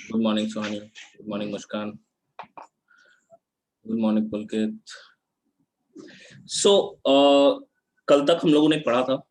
Good morning सुहानी, good morning मुस्कान, good morning पुलकित। सो कल तक हम लोगों ने पढ़ा था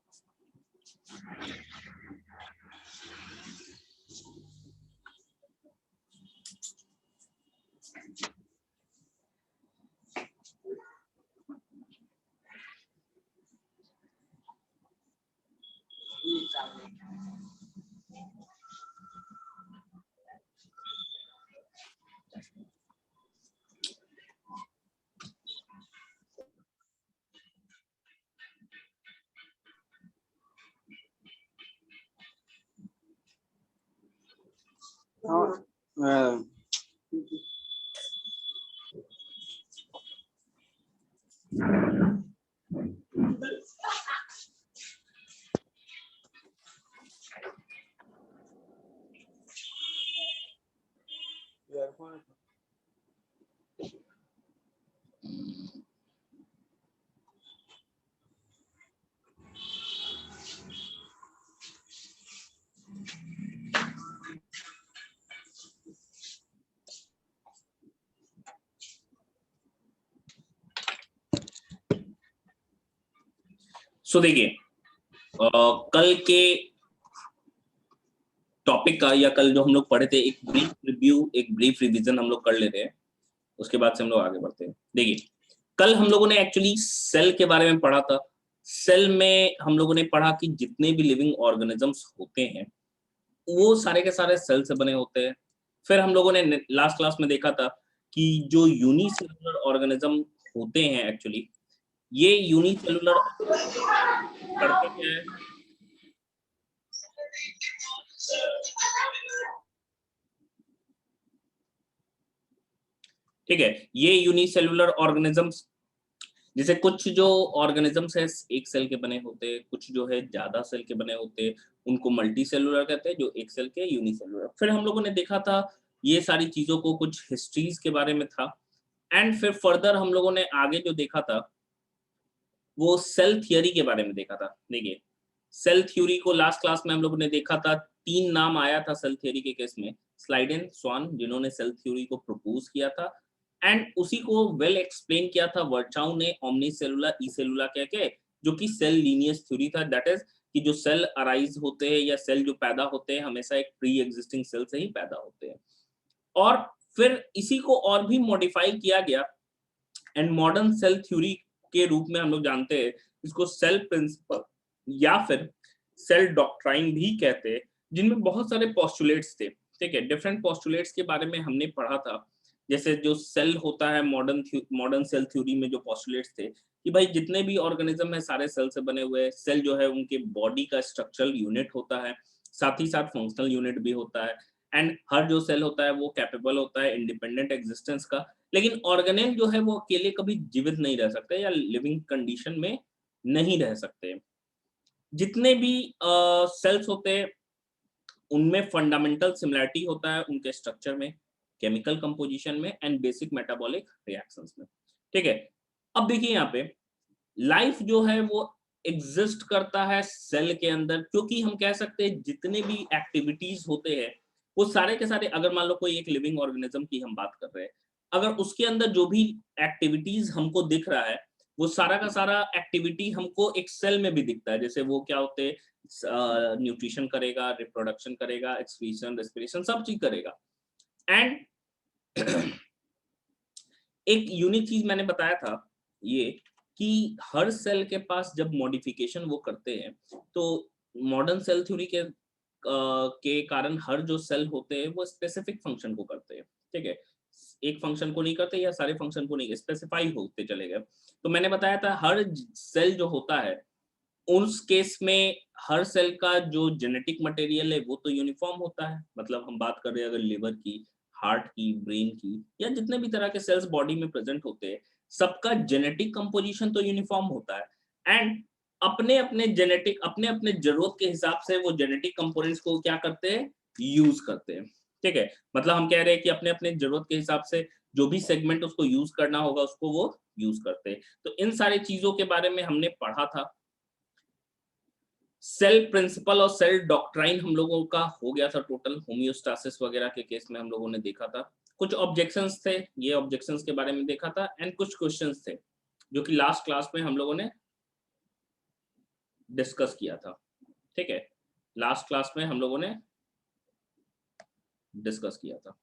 सो देखिए कल के टॉपिक का या कल जो हम लोग पढ़े थे एक ब्रीफ रिव्यू, एक ब्रीफ रिवीजन हम लोग कर लेते हैं, उसके बाद से हम लोग आगे बढ़ते हैं। देखिए कल हम लोगों ने एक्चुअली सेल के बारे में पढ़ा था। सेल में हम लोगों ने पढ़ा कि जितने भी लिविंग ऑर्गेनिजम्स होते हैं वो सारे के सारे सेल से बने होते हैं। फिर हम लोगों ने लास्ट क्लास में देखा था कि जो यूनिसेलुलर ऑर्गेनिज्म होते हैं एक्चुअली ये यूनिसेलुलर करते क्या है, ठीक है। ये यूनिसेलुलर ऑर्गेनिजम्स जैसे कुछ जो ऑर्गेनिजम्स है एक सेल के बने होते हैं, कुछ जो है ज्यादा सेल के बने होते हैं, उनको मल्टी सेलुलर कहते हैं, जो एक सेल के यूनिसेलुलर। फिर हम लोगों ने देखा था ये सारी चीजों को, कुछ हिस्ट्रीज के बारे में था। एंड फिर फर्दर हम लोगों ने आगे जो देखा था वो सेल थियरी के बारे में देखा था। देखिए सेल थ्योरी को लास्ट क्लास में हम लोगों ने देखा था, 3 नाम आया था सेल थ्योरी के केस में, स्लाइडेन, स्वान, जिन्होंने सेल थ्योरी को प्रपोज किया था। एंड उसी को वेल एक्सप्लेन किया था वर्चाउ ने ओमनी सेलुलर ई सेलुलर कह के, जो कि सेल लीनियस थ्योरी था। दैट इज कि जो सेल अराइज होते हैं या सेल जो पैदा होते हैं हमेशा एक प्री एग्जिस्टिंग सेल से ही पैदा होते हैं। और फिर इसी को और भी मॉडिफाई किया गया एंड मॉडर्न सेल थ्योरी के रूप में हम लोग जानते हैं इसको सेल प्रिंसिपल या फिर सेल डॉक्ट्राइन भी कहते हैं, जिनमें बहुत सारे पोस्टुलेट्स थे। ठीक है, डिफरेंट पोस्टुलेट्स के बारे में हमने पढ़ा था। जैसे जो सेल होता है मॉडर्न सेल थ्योरी में जो पोस्टुलेट्स थे कि भाई जितने भी ऑर्गेनिज्म है सारे सेल से बने हुए हैं। सेल जो है उनके बॉडी का स्ट्रक्चरल यूनिट होता है, साथ ही साथ फंक्शनल यूनिट भी होता है। एंड हर जो सेल होता है वो कैपेबल होता है इंडिपेंडेंट एग्जिस्टेंस का। लेकिन ऑर्गेनेल जो है वो अकेले कभी जीवित नहीं रह सकते या लिविंग कंडीशन में नहीं रह सकते। जितने भी सेल्स होते हैं उनमें फंडामेंटल सिमिलरिटी होता है उनके स्ट्रक्चर में, केमिकल कंपोजिशन में एंड बेसिक मेटाबॉलिक रिएक्शंस में। ठीक है, अब देखिए यहाँ पे लाइफ जो है वो एग्जिस्ट करता है सेल के अंदर, क्योंकि हम कह सकते हैं जितने भी एक्टिविटीज होते हैं वो सारे के सारे, अगर मान लो कोई एक लिविंग ऑर्गेनिज्म की हम बात कर रहे हैं, अगर उसके अंदर जो भी एक्टिविटीज हमको दिख रहा है वो सारा का सारा एक्टिविटी हमको एक सेल में भी दिखता है। जैसे वो क्या होते हैं, न्यूट्रिशन करेगा, रिप्रोडक्शन करेगा, एक्सक्रीशन, रेस्पिरेशन, सब चीज करेगा। एंड एक यूनिक चीज मैंने बताया था ये कि हर सेल के पास जब मॉडिफिकेशन वो करते हैं तो मॉडर्न सेल थ्योरी के कारण हर जो सेल होते हैं वो स्पेसिफिक फंक्शन को करते हैं। ठीक है, एक फंक्शन को नहीं करते या सारे फंक्शन को नहीं, स्पेसिफाई होते चले गए। तो मैंने बताया था हर सेल जो होता है उस केस में हर सेल का जो जेनेटिक मटेरियल है वो तो यूनिफॉर्म होता है। मतलब हम बात कर रहे हैं अगर लिवर की, हार्ट की, ब्रेन की या जितने भी तरह के सेल्स बॉडी में प्रेजेंट होते हैं सबका जेनेटिक कंपोजिशन तो यूनिफॉर्म होता है। एंड अपने अपने जेनेटिक, अपने अपने जरूरत के हिसाब से वो जेनेटिक कंपोनेंट्स को क्या करते हैं, यूज करते हैं। ठीक है, मतलब हम कह रहे हैं कि अपने अपने जरूरत के हिसाब से जो भी सेगमेंट उसको यूज करना होगा उसको वो यूज करते हैं। तो इन सारी चीजों के बारे में हमने पढ़ा था। सेल प्रिंसिपल और सेल डॉक्ट्राइन हम लोगों का हो गया था टोटल, होम्योस्टासिस वगैरह के केस में हम लोगों ने देखा था। कुछ ऑब्जेक्शंस थे, ये ऑब्जेक्शंस के बारे में देखा था, एंड कुछ क्वेश्चंस थे जो कि लास्ट क्लास में हम लोगों ने डिस्कस किया था। ठीक है, लास्ट क्लास में हम लोगों ने डिस्कस किया था।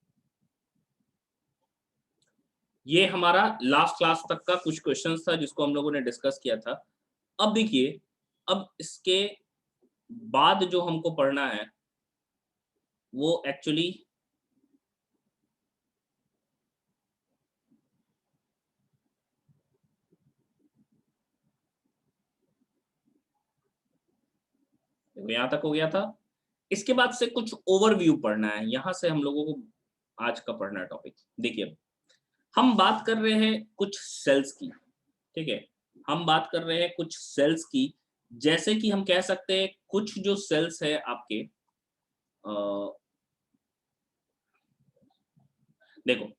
ये हमारा लास्ट क्लास तक का कुछ क्वेश्चंस था जिसको हम लोगों ने डिस्कस किया था। अब देखिए, अब इसके बाद जो हमको पढ़ना है वो एक्चुअली यहां तक हो गया था। इसके बाद से कुछ ओवरव्यू पढ़ना है, यहां से हम लोगों को आज का पढ़ना है टॉपिक। देखिए, हम बात कर रहे हैं कुछ सेल्स की। ठीक है, हम बात कर रहे हैं कुछ सेल्स की, जैसे कि हम कह सकते हैं कुछ जो सेल्स है आपके, देखो,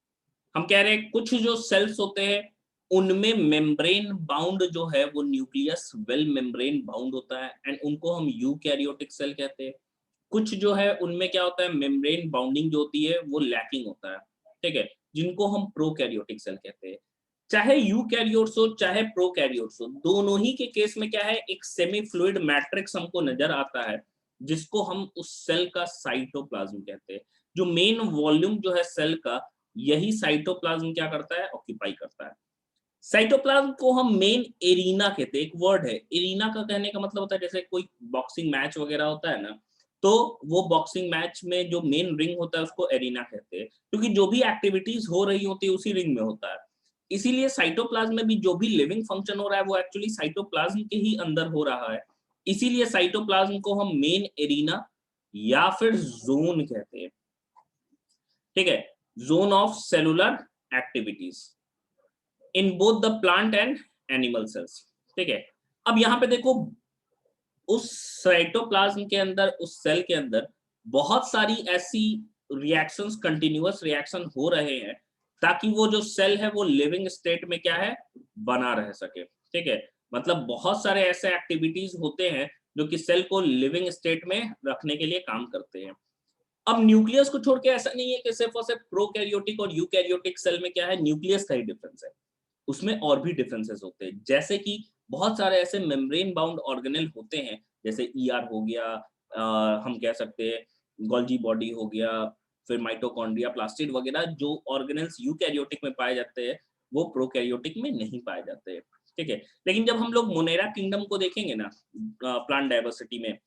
हम कह रहे हैं कुछ जो सेल्स होते हैं उनमें मेम्ब्रेन बाउंड जो है वो न्यूक्लियस वेल मेम्ब्रेन बाउंड होता है, एंड उनको हम यूकैरियोटिक सेल कहते हैं। कुछ जो है उनमें क्या होता है, मेम्ब्रेन बाउंडिंग जो होती है वो लैकिंग होता है। ठीक है, जिनको हम प्रोकैरियोटिक सेल कहते हैं। चाहे यूकैरियोट्स हो चाहे प्रोकैरियोट्स हो, दोनों ही के केस में क्या है, एक सेमी फ्लूइड मैट्रिक्स हमको नजर आता है, जिसको हम उस सेल का साइटोप्लाज्म कहते हैं। जो मेन वॉल्यूम जो है सेल का, यही साइटोप्लाज्म क्या करता है, ऑक्यूपाई करता है। साइटोप्लाज्म को हम मेन एरिना कहते हैं, एक वर्ड है एरिना का, कहने का मतलब होता है जैसे कोई बॉक्सिंग मैच वगैरह होता है ना, तो वो बॉक्सिंग मैच में जो मेन रिंग होता है उसको एरिना कहते हैं, क्योंकि जो भी एक्टिविटीज हो रही होती है उसी रिंग में होता है। इसीलिए साइटोप्लाज्म में भी जो भी लिविंग फंक्शन हो रहा है वो एक्चुअली साइटोप्लाज्म के ही अंदर हो रहा है। इसीलिए साइटोप्लाज्म को हम मेन एरिना या फिर जोन कहते हैं। ठीक है, zone of cellular activities in both the plant and animal cells. ठीक है, अब यहां पे देखो, उस साइटोप्लाज्म के अंदर, उस सेल के अंदर बहुत सारी ऐसी रिएक्शंस, कंटिन्यूअस रिएक्शन हो रहे हैं, ताकि वो जो सेल है वो लिविंग स्टेट में क्या है, बना रह सके। ठीक है, मतलब बहुत सारे ऐसे एक्टिविटीज होते हैं जो कि सेल को लिविंग स्टेट में रखने के लिए काम करते हैं। अब न्यूक्लियस को छोड़ के ऐसा नहीं है कि सिर्फ और सिर्फ प्रोकैरियोटिक और यूकैरियोटिक सेल में क्या है, न्यूक्लियस का ही डिफरेंस है, उसमें और भी डिफरेंसेस होते हैं। जैसे कि बहुत सारे ऐसे मेम्ब्रेन बाउंड ऑर्गेनेल होते हैं, जैसे ईआर हो गया, हम कह सकते हैं गोल्जी बॉडी हो गया, फिर माइटोकॉन्ड्रिया, प्लास्टिड वगैरह, जो ऑर्गेनेल्स यूकैरियोटिक में पाए जाते हैं वो प्रोकैरियोटिक में नहीं पाए जाते हैं। ठीक है, लेकिन जब हम लोग मोनेरा किंगडम को देखेंगे ना, प्लांट डाइवर्सिटी में,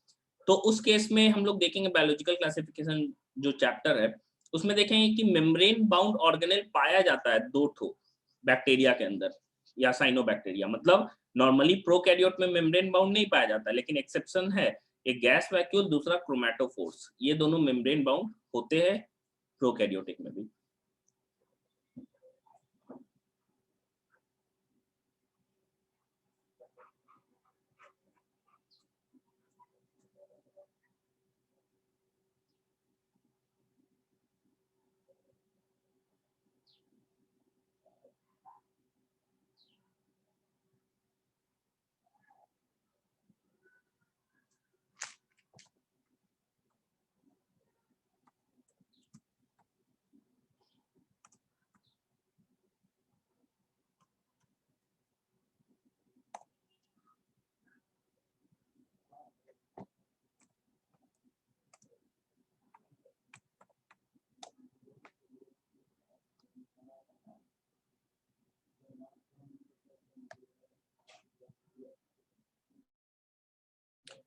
तो उस केस में हम लोग देखेंगे बायोलॉजिकल क्लासिफिकेशन जो चैप्टर है, उसमें देखेंगे कि मेम्ब्रेन बाउंड ऑर्गेनेल पाया जाता है दो ठो बैक्टीरिया के अंदर, या साइनोबैक्टीरिया। मतलब नॉर्मली प्रोकैरियोट में मेम्ब्रेन बाउंड नहीं पाया जाता, लेकिन एक्सेप्शन है, एक गैस वैक्यूल, दूसरा क्रोमैटोफोर्स, ये दोनों मेम्ब्रेन बाउंड होते हैं प्रोकैरियोटिक में भी।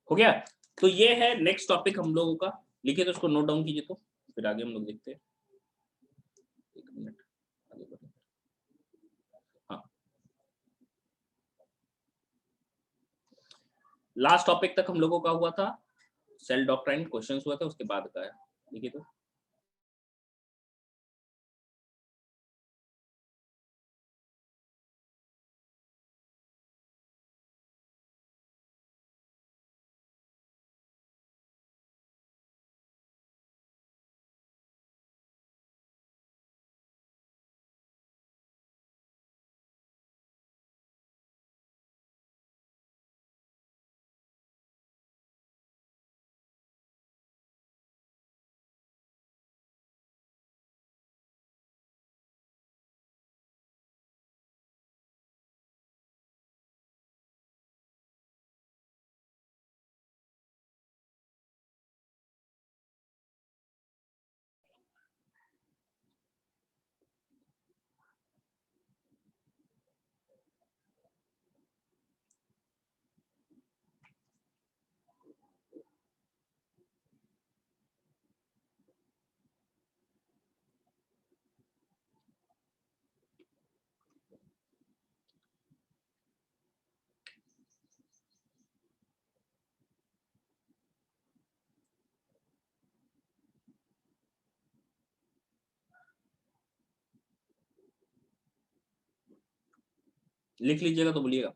हो गया, तो ये है नेक्स्ट टॉपिक हम लोगों का। लिखिए तो उसको नोट डाउन कीजिए, तो फिर आगे हम लोग देखते हैं। एक मिनट, आगे बढ़े। हाँ, लास्ट टॉपिक तक हम लोगों का हुआ था, सेल डॉक्ट्राइन क्वेश्चंस हुआ था, उसके बाद का है। लिखिए तो। लिख लीजिएगा तो बोलिएगा।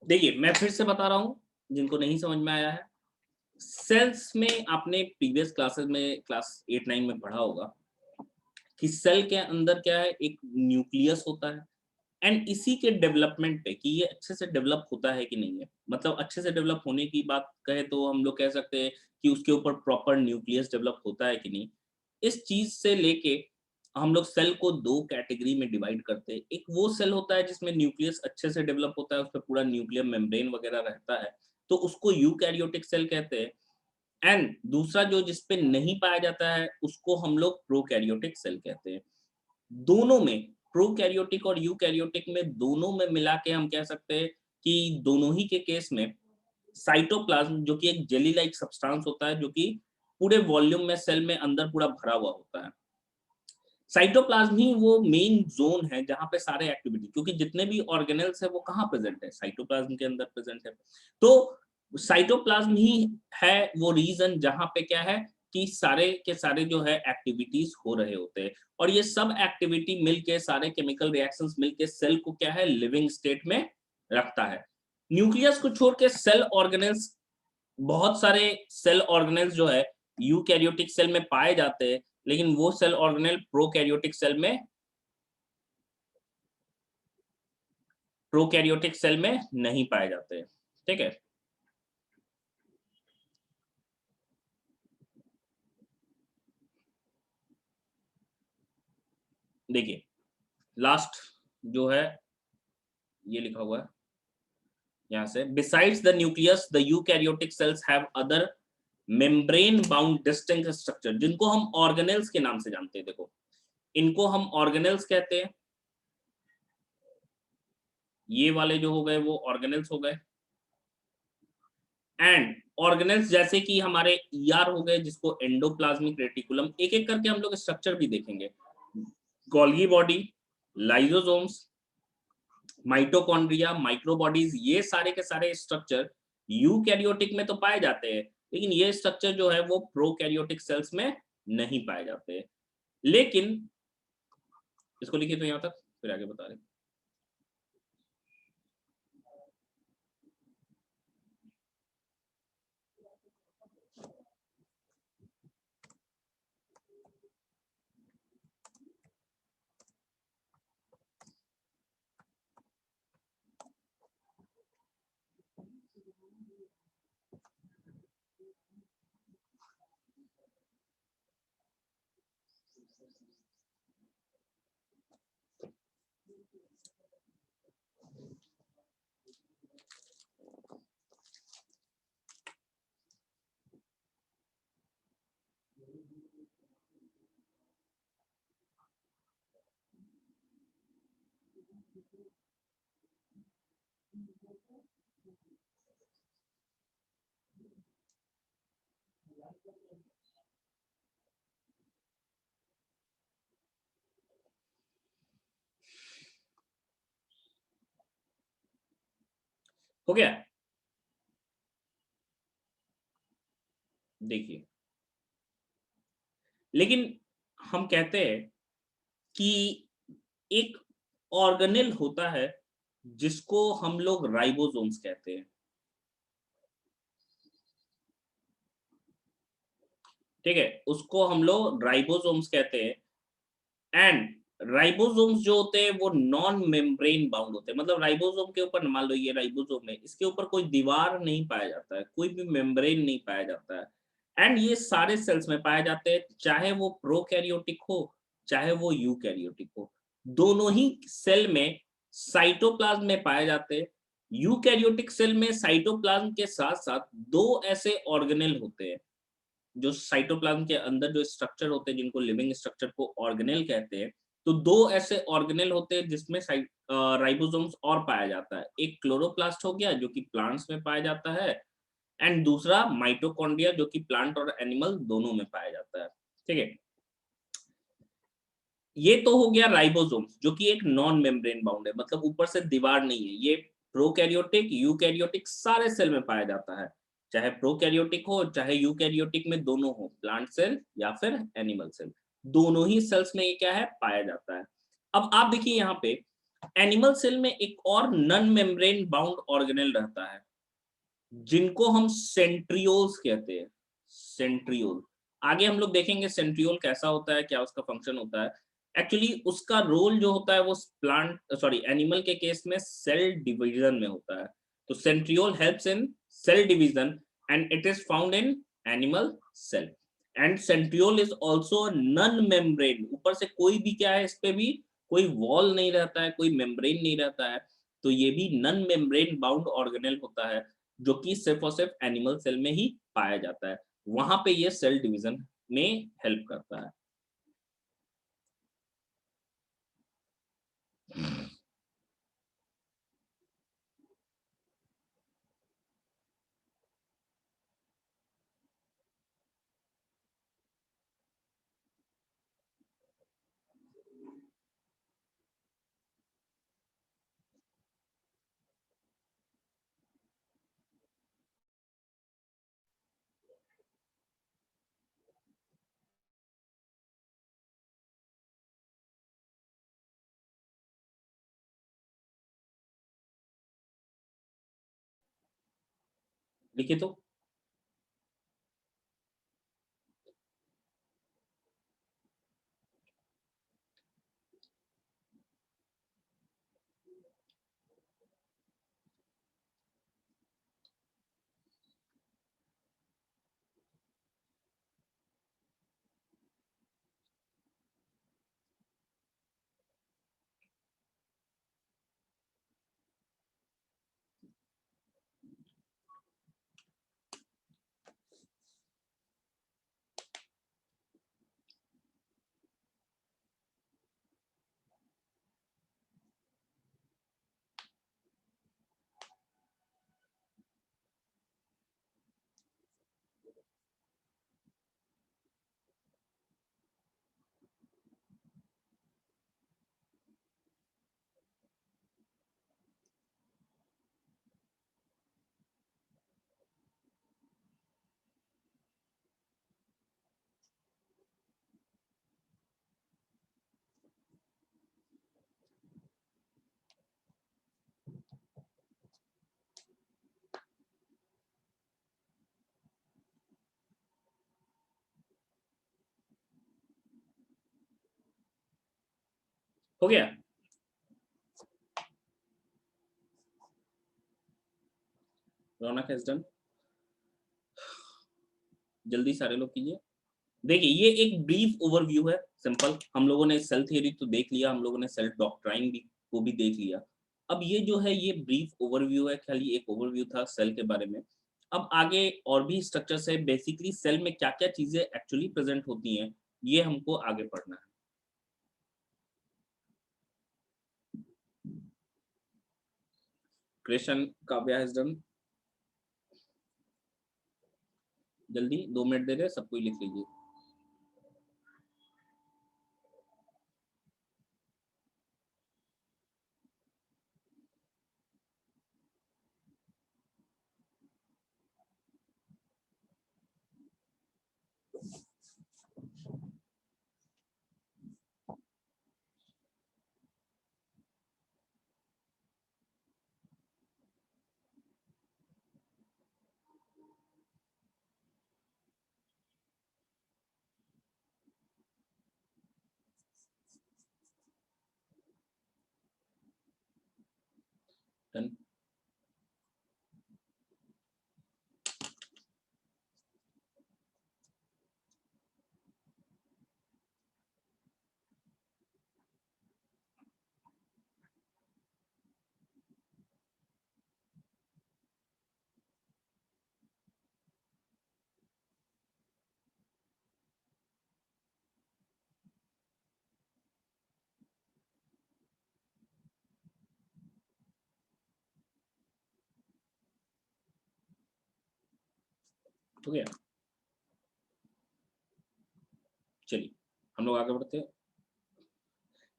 देखिए, मैं फिर से बता रहा हूँ, जिनको नहीं समझ में आया है, सेल्स में आपने प्रीवियस क्लासेस में क्लास 8-9 में पढ़ा होगा कि सेल के अंदर क्या है, एक न्यूक्लियस होता है एंड इसी के डेवलपमेंट पे कि ये अच्छे से डेवलप होता है कि नहीं है, मतलब अच्छे से डेवलप होने की बात कहे तो हम लोग कह सकते हैं कि उसके ऊपर प्रॉपर न्यूक्लियस डेवलप होता है कि नहीं। इस चीज से लेके हम लोग सेल को दो कैटेगरी में डिवाइड करते हैं। एक वो सेल होता है जिसमें न्यूक्लियस अच्छे से डेवलप होता है, उस पर पूरा न्यूक्लियर मेम्ब्रेन वगैरह रहता है, तो उसको यूकैरियोटिक सेल कहते हैं। एंड दूसरा जो जिसपे नहीं पाया जाता है उसको हम लोग प्रोकैरियोटिक सेल कहते हैं। दोनों में, प्रोकैरियोटिक और यूकैरियोटिक में, दोनों में मिला के हम कह सकते हैं कि दोनों ही के केस में साइटोप्लाज्म जो कि एक जेली लाइक सब्सटेंस होता है जो कि पूरे वॉल्यूम में सेल में अंदर पूरा भरा हुआ होता है। साइटोप्लाज्म ही वो मेन जोन है जहां पे सारे एक्टिविटी, क्योंकि जितने भी ऑर्गेनेल्स है वो कहाँ प्रेजेंट है, साइटोप्लाज्म के अंदर प्रेजेंट है। तो साइटोप्लाज्म ही है वो रीजन जहां पे क्या है कि सारे के सारे जो है एक्टिविटीज हो रहे होते हैं, और ये सब एक्टिविटी मिलके, सारे केमिकल रिएक्शंस मिलके सेल को क्या है, लिविंग स्टेट में रखता है। न्यूक्लियस को छोड़ के सेल ऑर्गेनेल्स, बहुत सारे सेल ऑर्गेनेल्स जो है यूकैरियोटिक सेल में पाए जाते हैं, लेकिन वो सेल ऑर्गेनेल प्रोकैरियोटिक सेल में नहीं पाए जाते हैं। ठीक है, देखिए लास्ट जो है ये लिखा हुआ है यहाँ से, besides the nucleus the eukaryotic cells have other membrane bound distinct structure, जिनको हम ऑर्गेनेल्स के नाम से जानते हैं। देखो, इनको हम ऑर्गेनेल्स कहते हैं, ये वाले जो हो गए वो ऑर्गेनेल्स हो गए। एंड ऑर्गेनेल्स जैसे कि हमारे ईआर हो गए, जिसको एंडोप्लाज्मिक रेटिकुलम, एक एक करके हम लोग स्ट्रक्चर भी देखेंगे। Golgi body, lysosomes, mitochondria, microbodies, ये सारे के सारे स्ट्रक्चर यूकैरियोटिक में तो पाए जाते हैं, लेकिन ये स्ट्रक्चर जो है वो प्रोकैरियोटिक सेल्स में नहीं पाए जाते। लेकिन इसको लिखिए तो यहां तक, फिर आगे बता रहे। हो गया। देखिए, लेकिन हम कहते हैं कि एक ऑर्गेनेल होता है जिसको हम लोग राइबोसोम्स कहते हैं। ठीक है, उसको हम लोग राइबोसोम्स कहते हैं। एंड राइबोसोम्स जो होते हैं वो नॉन मेम्ब्रेन बाउंड होते हैं। मतलब राइबोसोम के ऊपर, मान लो ये राइबोसोम है, इसके ऊपर कोई दीवार नहीं पाया जाता है, कोई भी मेम्ब्रेन नहीं पाया जाता है। एंड ये सारे सेल्स में पाए जाते हैं, चाहे वो प्रोकैरियोटिक हो, चाहे वो यूकैरियोटिक हो। दोनों ही सेल में साइटोप्लाज्म में पाए जाते हैं। यूकैरियोटिक सेल में साइटोप्लाज्म के साथ साथ दो ऐसे ऑर्गेनेल होते हैं, जो साइटोप्लाज्म के अंदर जो स्ट्रक्चर होते हैं, जिनको लिविंग स्ट्रक्चर को ऑर्गेनेल कहते हैं। तो दो ऐसे ऑर्गेनेल होते हैं जिसमें राइबोसोम्स और पाया जाता है। एक क्लोरोप्लास्ट हो गया, जो कि प्लांट्स में पाया जाता है, एंड दूसरा माइटोकॉन्ड्रिया, जो कि प्लांट और एनिमल दोनों में पाया जाता है। ठीक है, ये तो हो गया राइबोसोम्स, जो कि एक नॉन मेम्ब्रेन बाउंड है, मतलब ऊपर से दीवार नहीं है। ये प्रोकैरियोटिक, यूकैरियोटिक सारे सेल में पाया जाता है, चाहे प्रोकैरियोटिक हो चाहे यूकैरियोटिक में, दोनों हो, प्लांट सेल या फिर एनिमल सेल, दोनों ही सेल्स में ये क्या है, पाया जाता है। अब आप देखिए यहाँ पे एनिमल सेल में एक और नॉन मेम्ब्रेन बाउंड ऑर्गेनेल रहता है, जिनको हम सेंट्रियोल्स कहते हैं। सेंट्रियोल, आगे हम लोग देखेंगे सेंट्रियोल कैसा होता है, क्या उसका फंक्शन होता है। एक्चुअली उसका रोल जो होता है वो प्लांट सॉरी एनिमल के केस में सेल डिवीजन में होता है। तो centriole helps in cell division and it is found in animal cell. And centriole is also non membrane, ऊपर से कोई भी क्या है, इस पे भी कोई वॉल नहीं रहता है, कोई मेम्ब्रेन नहीं रहता है। तो ये भी नॉन मेम्ब्रेन बाउंड ऑर्गेनेल होता है, जो कि सिर्फ और सिर्फ एनिमल सेल में ही पाया जाता है। वहां पे ये सेल डिवीजन में हेल्प करता है। लिखिए तो। हो गया? रौनक हैज डन। जल्दी सारे लोग कीजिए। देखिए ये एक ब्रीफ ओवरव्यू है, सिंपल। हम लोगों ने सेल थ्योरी तो देख लिया, हम लोगों ने सेल डॉक्ट्राइन भी को भी देख लिया। अब ये जो है ये ब्रीफ ओवरव्यू है, खाली एक ओवरव्यू था सेल के बारे में। अब आगे और भी स्ट्रक्चर्स है, बेसिकली सेल में क्या-क्या चीजें एक्चुअली प्रेजेंट होती हैं, ये हमको आगे पढ़ना है। Creation Kavya has done. जल्दी 2 मिनट दे रहे हैं, सब कोई लिख लीजिए। डन। हो गया? चलिए हम लोग आगे बढ़ते हैं।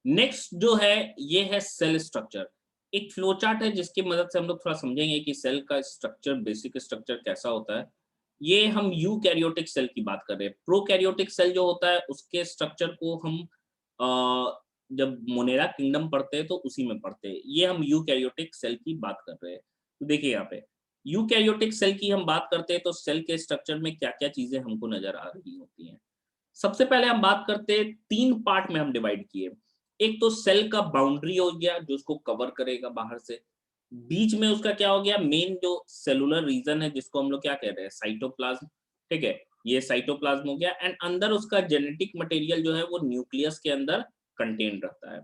नेक्स्ट जो है ये है सेल स्ट्रक्चर। एक फ्लो चार्ट है जिसकी मदद से हम लोग थोड़ा समझेंगे कि सेल का स्ट्रक्चर, बेसिक स्ट्रक्चर कैसा होता है। ये हम यूकैरियोटिक सेल की बात कर रहे हैं। प्रोकैरियोटिक सेल जो होता है उसके स्ट्रक्चर को हम जब मोनेरा किंगडम पढ़ते हैं तो उसी में पढ़ते हैं। ये हम यूकैरियोटिक सेल की बात कर रहे हैं। तो देखिए यहाँ पे यूकैरियोटिक सेल की हम बात करते हैं तो सेल के स्ट्रक्चर में क्या-क्या चीजें हमको नजर आ रही होती हैं। सबसे पहले हम बात करते हैं, 3 पार्ट में हम डिवाइड किए। एक तो सेल का बाउंड्री हो गया जो उसको कवर करेगा बाहर से। बीच में उसका क्या हो गया, मेन जो सेलुलर रीजन है जिसको हम लोग क्या कह रहे हैं, साइटोप्लाज्म। ठीक है, ये साइटोप्लाज्म हो गया। एंड अंदर उसका जेनेटिक मटेरियल जो है वो न्यूक्लियस के अंदर कंटेन रहता है।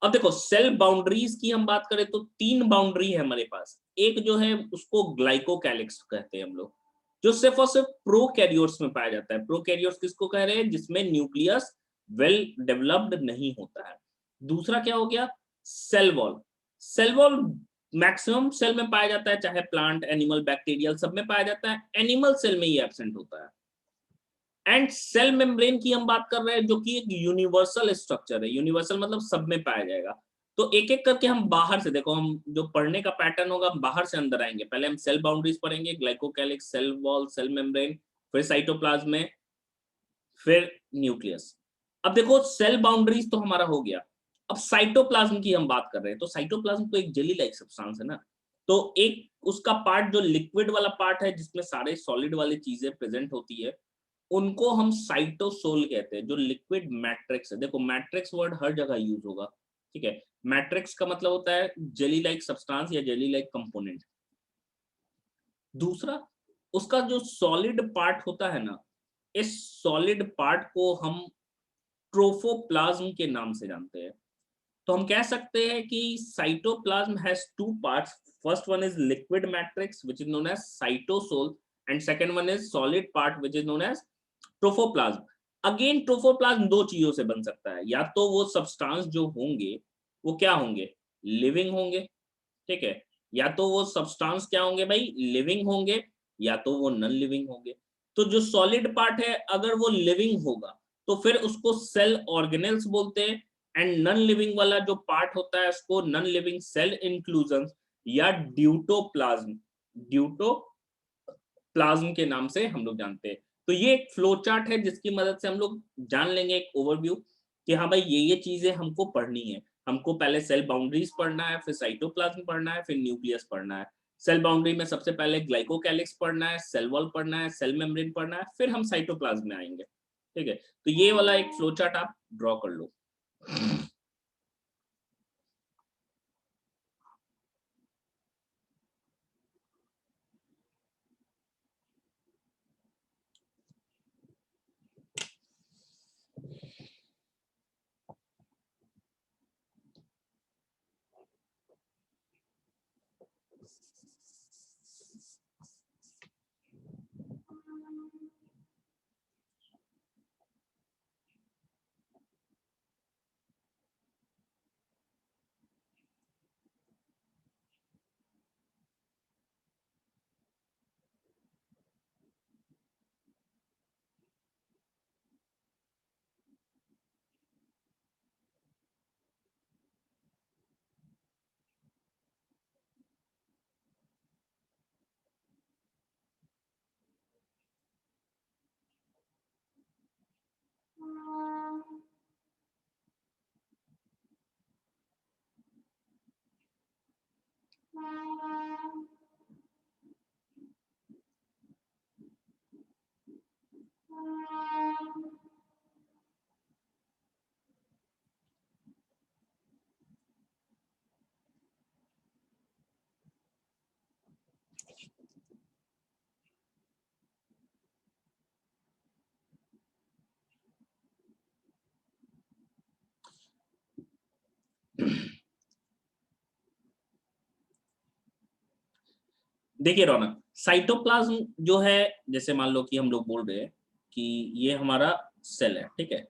अब देखो सेल बाउंड्रीज की हम बात करें तो 3 बाउंड्री है हमारे पास। एक जो है उसको ग्लाइकोकैलिक्स कहते हैं हम लोग, जो सिर्फ और सिर्फ प्रोकैरियोट्स में पाया जाता है। प्रोकैरियोट्स किसको कह रहे हैं, जिसमें न्यूक्लियस वेल डेवलप्ड नहीं होता है। दूसरा क्या हो गया, cell wall. Cell wall maximum cell में पाया जाता है, चाहे प्लांट, एनिमल, बैक्टीरियल, सब में पाया जाता है। एनिमल सेल में ये एब्सेंट होता है। एंड सेल मेम्ब्रेन की हम बात कर रहे हैं जो कि एक यूनिवर्सल स्ट्रक्चर है। यूनिवर्सल मतलब सब में पाया जाएगा। तो एक एक करके हम बाहर से, देखो हम जो पढ़ने का पैटर्न होगा, हम बाहर से अंदर आएंगे। पहले हम सेल बाउंड्रीज पढ़ेंगे, glycocalyx, cell wall, cell membrane, फिर साइटोप्लाज्म में, फिर न्यूक्लियस। अब देखो सेल बाउंड्रीज तो हमारा हो गया। अब साइटोप्लाज्म की हम बात कर रहे हैं तो साइटोप्लाज्म तो एक जेली लाइक सब्सटेंस है ना। तो एक उसका पार्ट जो लिक्विड वाला पार्ट है जिसमें सारे सॉलिड वाली चीजें प्रेजेंट होती है, उनको हम साइटोसोल कहते हैं। जो लिक्विड मैट्रिक्स है, देखो मैट्रिक्स वर्ड हर जगह यूज होगा। ठीक है, मैट्रिक्स का मतलब होता है जेली लाइक सब्सटेंस या जेली लाइक कंपोनेंट। दूसरा, उसका जो सॉलिड पार्ट होता है ना, इस सॉलिड पार्ट को हम ट्रोफोप्लाज्म के नाम से जानते हैं। तो हम कह सकते हैं कि cytoplasm has two parts. First one is liquid matrix which is known as cytosol, and second one is solid part which is known as trophoplasm. Again trophoplasm दो चीजों से बन सकता है, या तो वो सब्सटेंस जो होंगे वो क्या होंगे, लिविंग होंगे। ठीक है, या तो वो सब्सटेंस क्या होंगे भाई, लिविंग होंगे, या तो वो नॉन लिविंग होंगे। तो जो सॉलिड पार्ट है अगर वो लिविंग होगा तो फिर उसको सेल ऑर्गेनेल्स बोलते हैं। एंड नॉन लिविंग वाला जो पार्ट होता है उसको नॉन लिविंग सेल इंक्लूजन या ड्यूटोप्लाज्म, ड्यूटोप्लाज्म के नाम से हम लोग जानते हैं। तो ये एक फ्लो चार्ट है जिसकी मदद से हम लोग जान लेंगे एक ओवरव्यू कि हाँ भाई ये चीजें हमको पढ़नी है। हमको पहले सेल बाउंड्रीज पढ़ना है, फिर साइटोप्लाज्म पढ़ना है, फिर न्यूक्लियस पढ़ना है। सेल बाउंड्री में सबसे पहले ग्लाइकोकैलिक्स पढ़ना है, सेल वॉल पढ़ना है, सेल मेम्ब्रेन पढ़ना है, फिर हम साइटोप्लाज्म में आएंगे। ठीक है, तो ये वाला एक फ्लो चार्ट आप ड्रॉ कर लो। देखिए रौनक, साइटोप्लाज्म जो है, जैसे मान लो कि हम लोग बोल रहे हैं कि ये हमारा सेल है, ठीक है?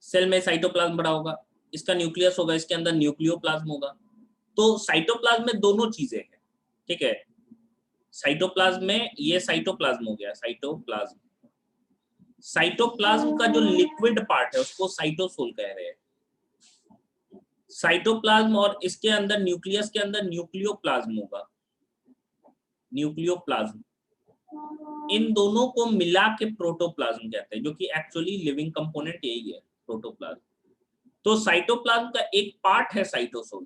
सेल में साइटोप्लाज्म बड़ा होगा, इसका न्यूक्लियस होगा, इसके अंदर न्यूक्लियोप्लाज्म होगा। तो साइटोप्लाज्म में दोनों चीजें हैं, ठीक है? साइटोप्लाज्म में ये साइटोप्लाज्म हो गया, साइटोप्लाज्म। साइटोप्लाज्म का जो लिक्विड पार्ट है उसको साइटोसोल कह रहे हैं। साइटोप्लाज्म और इसके अंदर न्यूक्लियस के अंदर न्यूक्लियोप्लाज्म होगा, न्यूक्लियोप्लाज्म। इन दोनों को मिला के प्रोटोप्लाज्म कहते हैं, जो कि एक्चुअली लिविंग कंपोनेंट यही है, प्रोटोप्लाज्म। तो साइटोप्लाज्म का एक पार्ट है साइटोसोल।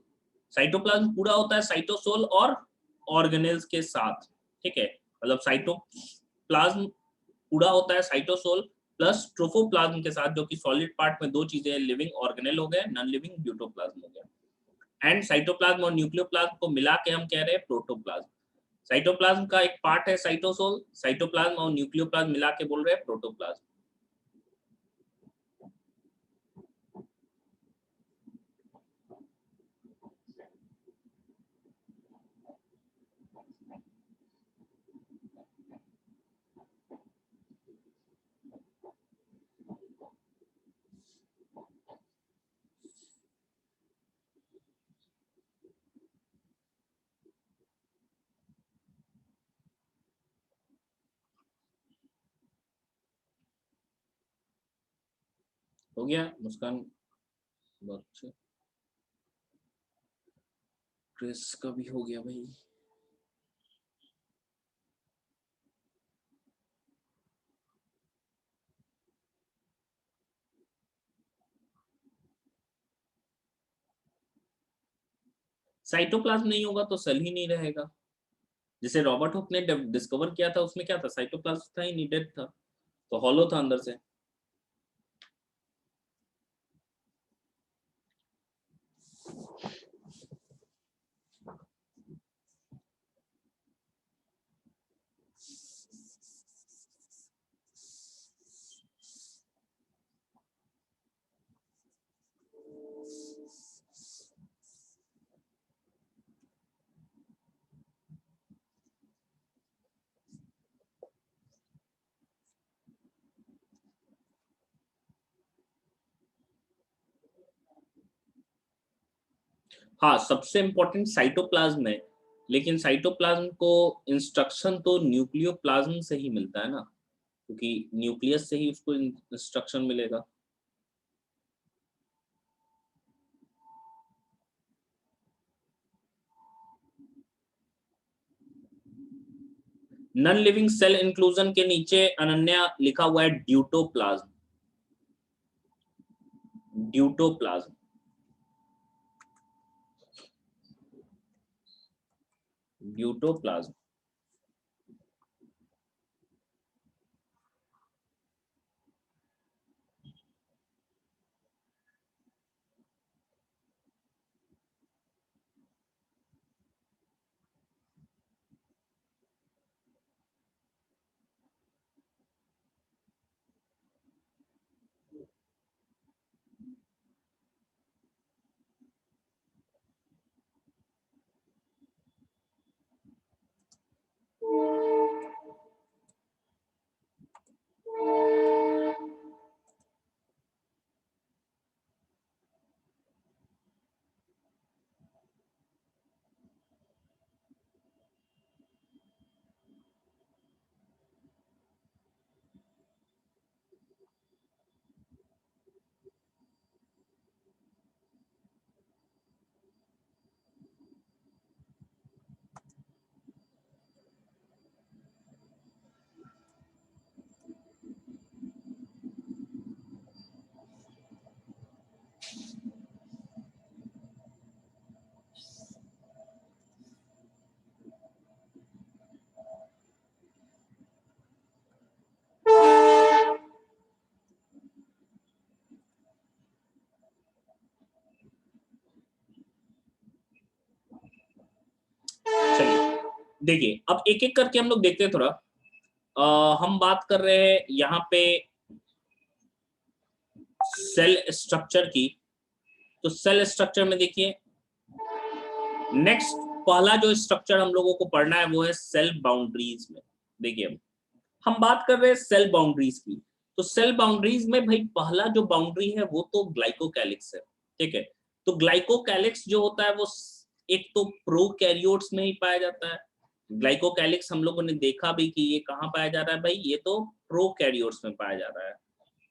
साइटोप्लाज्म पूरा होता है साइटोसोल और ऑर्गेनेल्स के साथ, ठीक है? मतलब साइटोप्लाज्म पूरा होता है साइटोसोल प्लस ट्रोफोप्लाज्म के साथ, जो कि सॉलिड पार्ट में दो चीजें, लिविंग ऑर्गेनेल हो गए, नॉन लिविंग ब्यूटोप्लाज्म हो गया। एंड साइटोप्लाज्म और न्यूक्लियोप्लाज्म को मिला के हम कह रहे हैं प्रोटोप्लाज्म। साइटोप्लाज्म का एक पार्ट है साइटोसोल, साइटोप्लाज्म और न्यूक्लियोप्लाज्म मिला के बोल रहे हैं प्रोटोप्लाज्म। हो गया मुस्कान? बहुत अच्छे। क्रिस का भी हो गया भाई। साइटोप्लाज्म नहीं होगा तो सेल ही नहीं रहेगा। जिसे रॉबर्ट हुक ने डिस्कवर किया था उसमें क्या था, साइटोप्लाज्म था ही नहीं, डेड था, तो हॉलो था अंदर से। हाँ, सबसे इंपॉर्टेंट साइटोप्लाज्म है, लेकिन साइटोप्लाज्म को इंस्ट्रक्शन तो न्यूक्लियोप्लाज्म से ही मिलता है ना, क्योंकि न्यूक्लियस से ही उसको इंस्ट्रक्शन मिलेगा। नॉन लिविंग सेल इंक्लूजन के नीचे अनन्या लिखा हुआ है ड्यूटोप्लाज्म, ड्यूटोप्लाज्म, ड्यूटोप्लाज्म। देखिए अब एक एक करके हम लोग देखते हैं थोड़ा। हम बात कर रहे हैं यहाँ पे सेल स्ट्रक्चर की। तो सेल स्ट्रक्चर में देखिए नेक्स्ट पहला जो स्ट्रक्चर हम लोगों को पढ़ना है वो है सेल बाउंड्रीज में। देखिए हम बात कर रहे हैं सेल बाउंड्रीज की। तो सेल बाउंड्रीज में भाई पहला जो बाउंड्री है वो तो ग्लाइकोकैलिक्स है। ठीक है, तो ग्लाइकोकैलिक्स जो होता है वो एक तो प्रोकैरियोट्स में ही पाया जाता है। ग्लाइकोकैलिक्स हम लोगों ने देखा भी कि ये कहाँ पाया जा रहा है भाई, ये तो प्रोकैरियोट्स में पाया जा रहा है।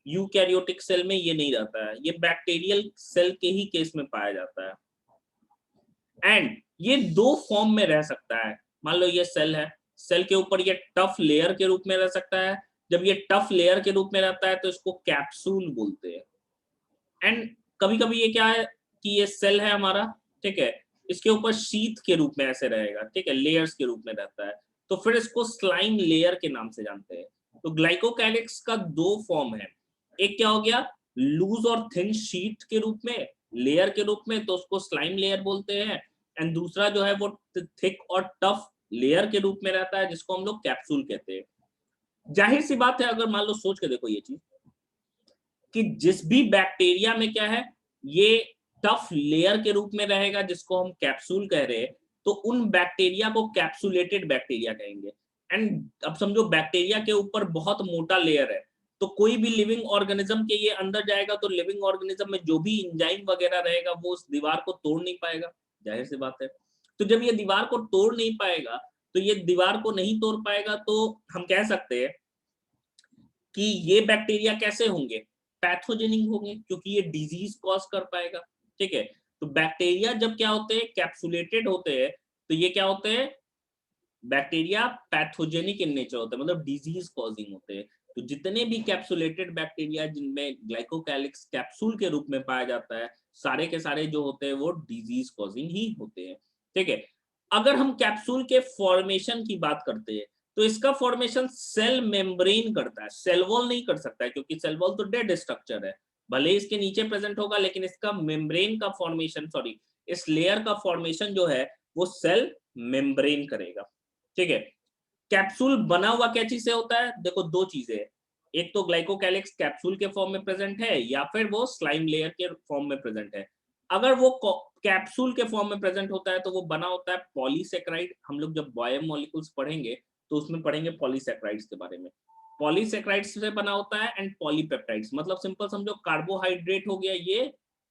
यूकैरियोटिक सेल में ये नहीं रहता है, ये बैक्टीरियल सेल के ही केस में पाया जाता है। एंड ये दो फॉर्म में रह सकता है। मान लो ये सेल है, सेल के ऊपर ये टफ लेयर के रूप में रह सकता है। जब ये टफ लेयर के रूप में रहता है तो इसको कैप्सूल बोलते हैं। एंड कभी कभी ये क्या है कि ये सेल है हमारा, ठीक है, इसके ऊपर शीथ के रूप में ऐसे रहेगा, ठीक है, लेयर्स के रूप में रहता है, तो फिर इसको स्लाइम लेयर के नाम से जानते हैं। तो ग्लाइकोकैलिक्स का दो फॉर्म है, एक क्या हो गया लूज और थिन शीट के रूप में, लेयर के रूप में, तो उसको स्लाइम लेयर बोलते हैं। एंड दूसरा जो है वो थिक और टफ लेयर के रूप में रहता है जिसको हम लोग कैप्सूल कहते हैं। जाहिर सी बात है, अगर मान लो सोच के देखो ये चीज कि जिस भी बैक्टीरिया में क्या है ये टफ लेयर के रूप में रहेगा जिसको हम कैप्सूल कह रहे हैं, तो उन बैक्टीरिया को कैप्सुलेटेड बैक्टीरिया कहेंगे। एंड अब समझो बैक्टीरिया के ऊपर बहुत मोटा लेयर है, तो कोई भी लिविंग ऑर्गेनिज्म के ये अंदर जाएगा तो लिविंग ऑर्गेनिज्म में जो भी इंजाइम वगैरह रहेगा वो उस दीवार को तोड़ नहीं पाएगा, जाहिर सी बात है। तो जब ये दीवार को तोड़ नहीं पाएगा, तो ये दीवार को नहीं तोड़ पाएगा, तो हम कह सकते हैं कि ये बैक्टीरिया कैसे होंगे, पैथोजेनिक होंगे, क्योंकि ये डिजीज कॉज कर पाएगा। ठीक है, तो बैक्टीरिया जब क्या होते हैं कैप्सुलेटेड होते हैं, तो ये क्या होते हैं बैक्टीरिया पैथोजेनिक इन नेचर होते हैं, मतलब डिजीज कॉजिंग होते हैं। तो जितने भी कैप्सुलेटेड बैक्टीरिया जिनमें ग्लाइकोकैलिक्स कैप्सूल के रूप में पाया जाता है, सारे के सारे जो होते हैं वो डिजीज कॉजिंग ही होते हैं। ठीक है, अगर हम कैप्सूल के फॉर्मेशन की बात करते हैं तो इसका फॉर्मेशन सेल मेम्ब्रेन करता है, सेल वॉल नहीं कर सकता है, क्योंकि सेल वॉल तो डेड स्ट्रक्चर है, भले इसके नीचे प्रेजेंट होगा, लेकिन इसका मेम्ब्रेन का फॉर्मेशन, सॉरी, इस लेयर का फॉर्मेशन जो है वो सेल मेम्ब्रेन करेगा। ठीक है, कैप्सूल बना हुआ क्या चीज से होता है, देखो दो चीजें, एक तो ग्लाइकोकैलिक्स कैप्सूल के फॉर्म में प्रेजेंट है या फिर वो स्लाइम लेयर के फॉर्म में प्रेजेंट है। अगर वो कैप्सूल के फॉर्म में प्रेजेंट होता है तो वो बना होता है पॉलीसेक्राइड। हम लोग जब बायो मॉलिक्यूल्स पढ़ेंगे तो उसमें पढ़ेंगे पॉलीसेक्राइड्स के बारे में। पॉलीसेक्राइड्स से बना होता है एंड पॉलीपेप्टाइड्स, मतलब सिंपल समझो कार्बोहाइड्रेट हो गया,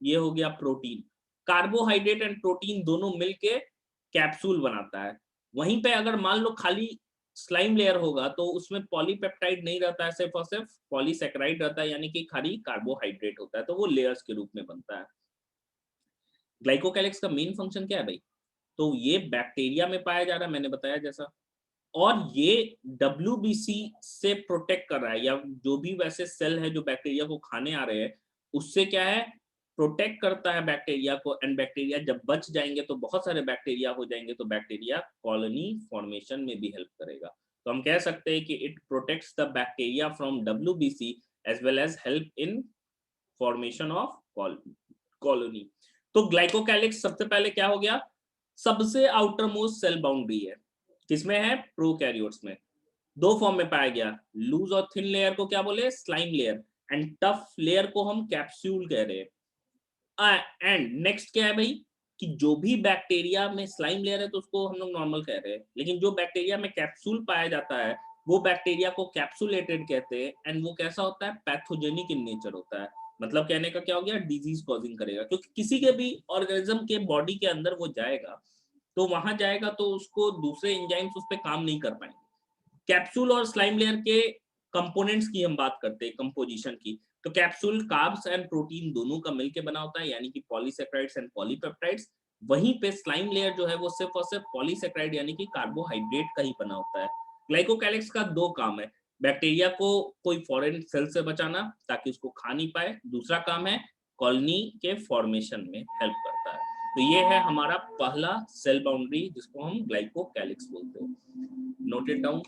ये हो गया प्रोटीन। कार्बोहाइड्रेट एंड प्रोटीन दोनों मिलके कैप्सूल बनाता है। वहीं पे अगर मान लो खाली स्लाइम लेयर होगा तो उसमें पॉलीपेप्टाइड नहीं रहता है, सिर्फ और सिर्फ पॉलीसेक्राइड रहता है, यानी कि खाली कार्बोहाइड्रेट होता है, तो वो लेयर्स के रूप में बनता है। ग्लाइकोकैलिक्स का मेन फंक्शन क्या है भाई, तो ये बैक्टीरिया में पाया जा रहा है, मैंने बताया जैसा, और ये WBC से प्रोटेक्ट कर रहा है, या जो भी वैसे सेल है जो बैक्टीरिया को खाने आ रहे हैं उससे क्या है प्रोटेक्ट करता है बैक्टीरिया को। एंड बैक्टीरिया जब बच जाएंगे तो बहुत सारे बैक्टीरिया हो जाएंगे, तो बैक्टीरिया कॉलोनी फॉर्मेशन में भी हेल्प करेगा। तो हम कह सकते हैं कि it protects the bacteria from WBC as well as help in formation of colony. तो ग्लाइकोकैलिक्स सबसे पहले क्या हो गया, सबसे आउटर मोस्ट सेल बाउंड्री है, किसमें है प्रोकैरियोट्स में। दो फॉर्म में पाया गया, लूज और थिन लेयर को क्या बोले slime layer, and tough layer को हम कैप्सूल कह रहे हैं। एंड नेक्स्ट क्या है भाई कि जो भी बैक्टीरिया में स्लाइम लेयर है तो उसको हम लोग नॉर्मल कह रहे हैं, लेकिन जो बैक्टीरिया में कैप्सूल पाया जाता है वो बैक्टीरिया को कैप्सुलेटेड कहते हैं। एंड वो कैसा होता है पैथोजेनिक इन नेचर होता है, मतलब कहने का क्या हो गया डिजीज कॉजिंग करेगा, क्योंकि किसी के भी ऑर्गेनिज्म के बॉडी के अंदर वो जाएगा, तो वहां जाएगा तो उसको दूसरे एंजाइम्स उस पर काम नहीं कर पाएंगे। कैप्सूल और स्लाइम लेयर के कंपोनेंट्स की हम बात करते हैं, कंपोजिशन की, तो कैप्सूल कार्ब्स एंड प्रोटीन दोनों का मिलकर बना होता है, यानी कि पॉलीसेक्राइड्स एंड पॉलीपेप्टाइड्स। वहीं पे स्लाइम लेयर जो है वो सिर्फ और सिर्फ पॉलीसेक्राइड यानी कि कार्बोहाइड्रेट का ही बना होता है। ग्लाइकोकैलिक्स का दो काम है, बैक्टीरिया को कोई फॉरेन सेल से बचाना ताकि उसको खा नहीं पाए, दूसरा काम है कॉलोनी के फॉर्मेशन में हेल्प करता है। तो ये है हमारा पहला सेल बाउंड्री जिसको हम ग्लाइकोकैलिक्स बोलते हैं। Note it down.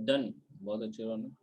डन, बहुत अच्छे रौनक।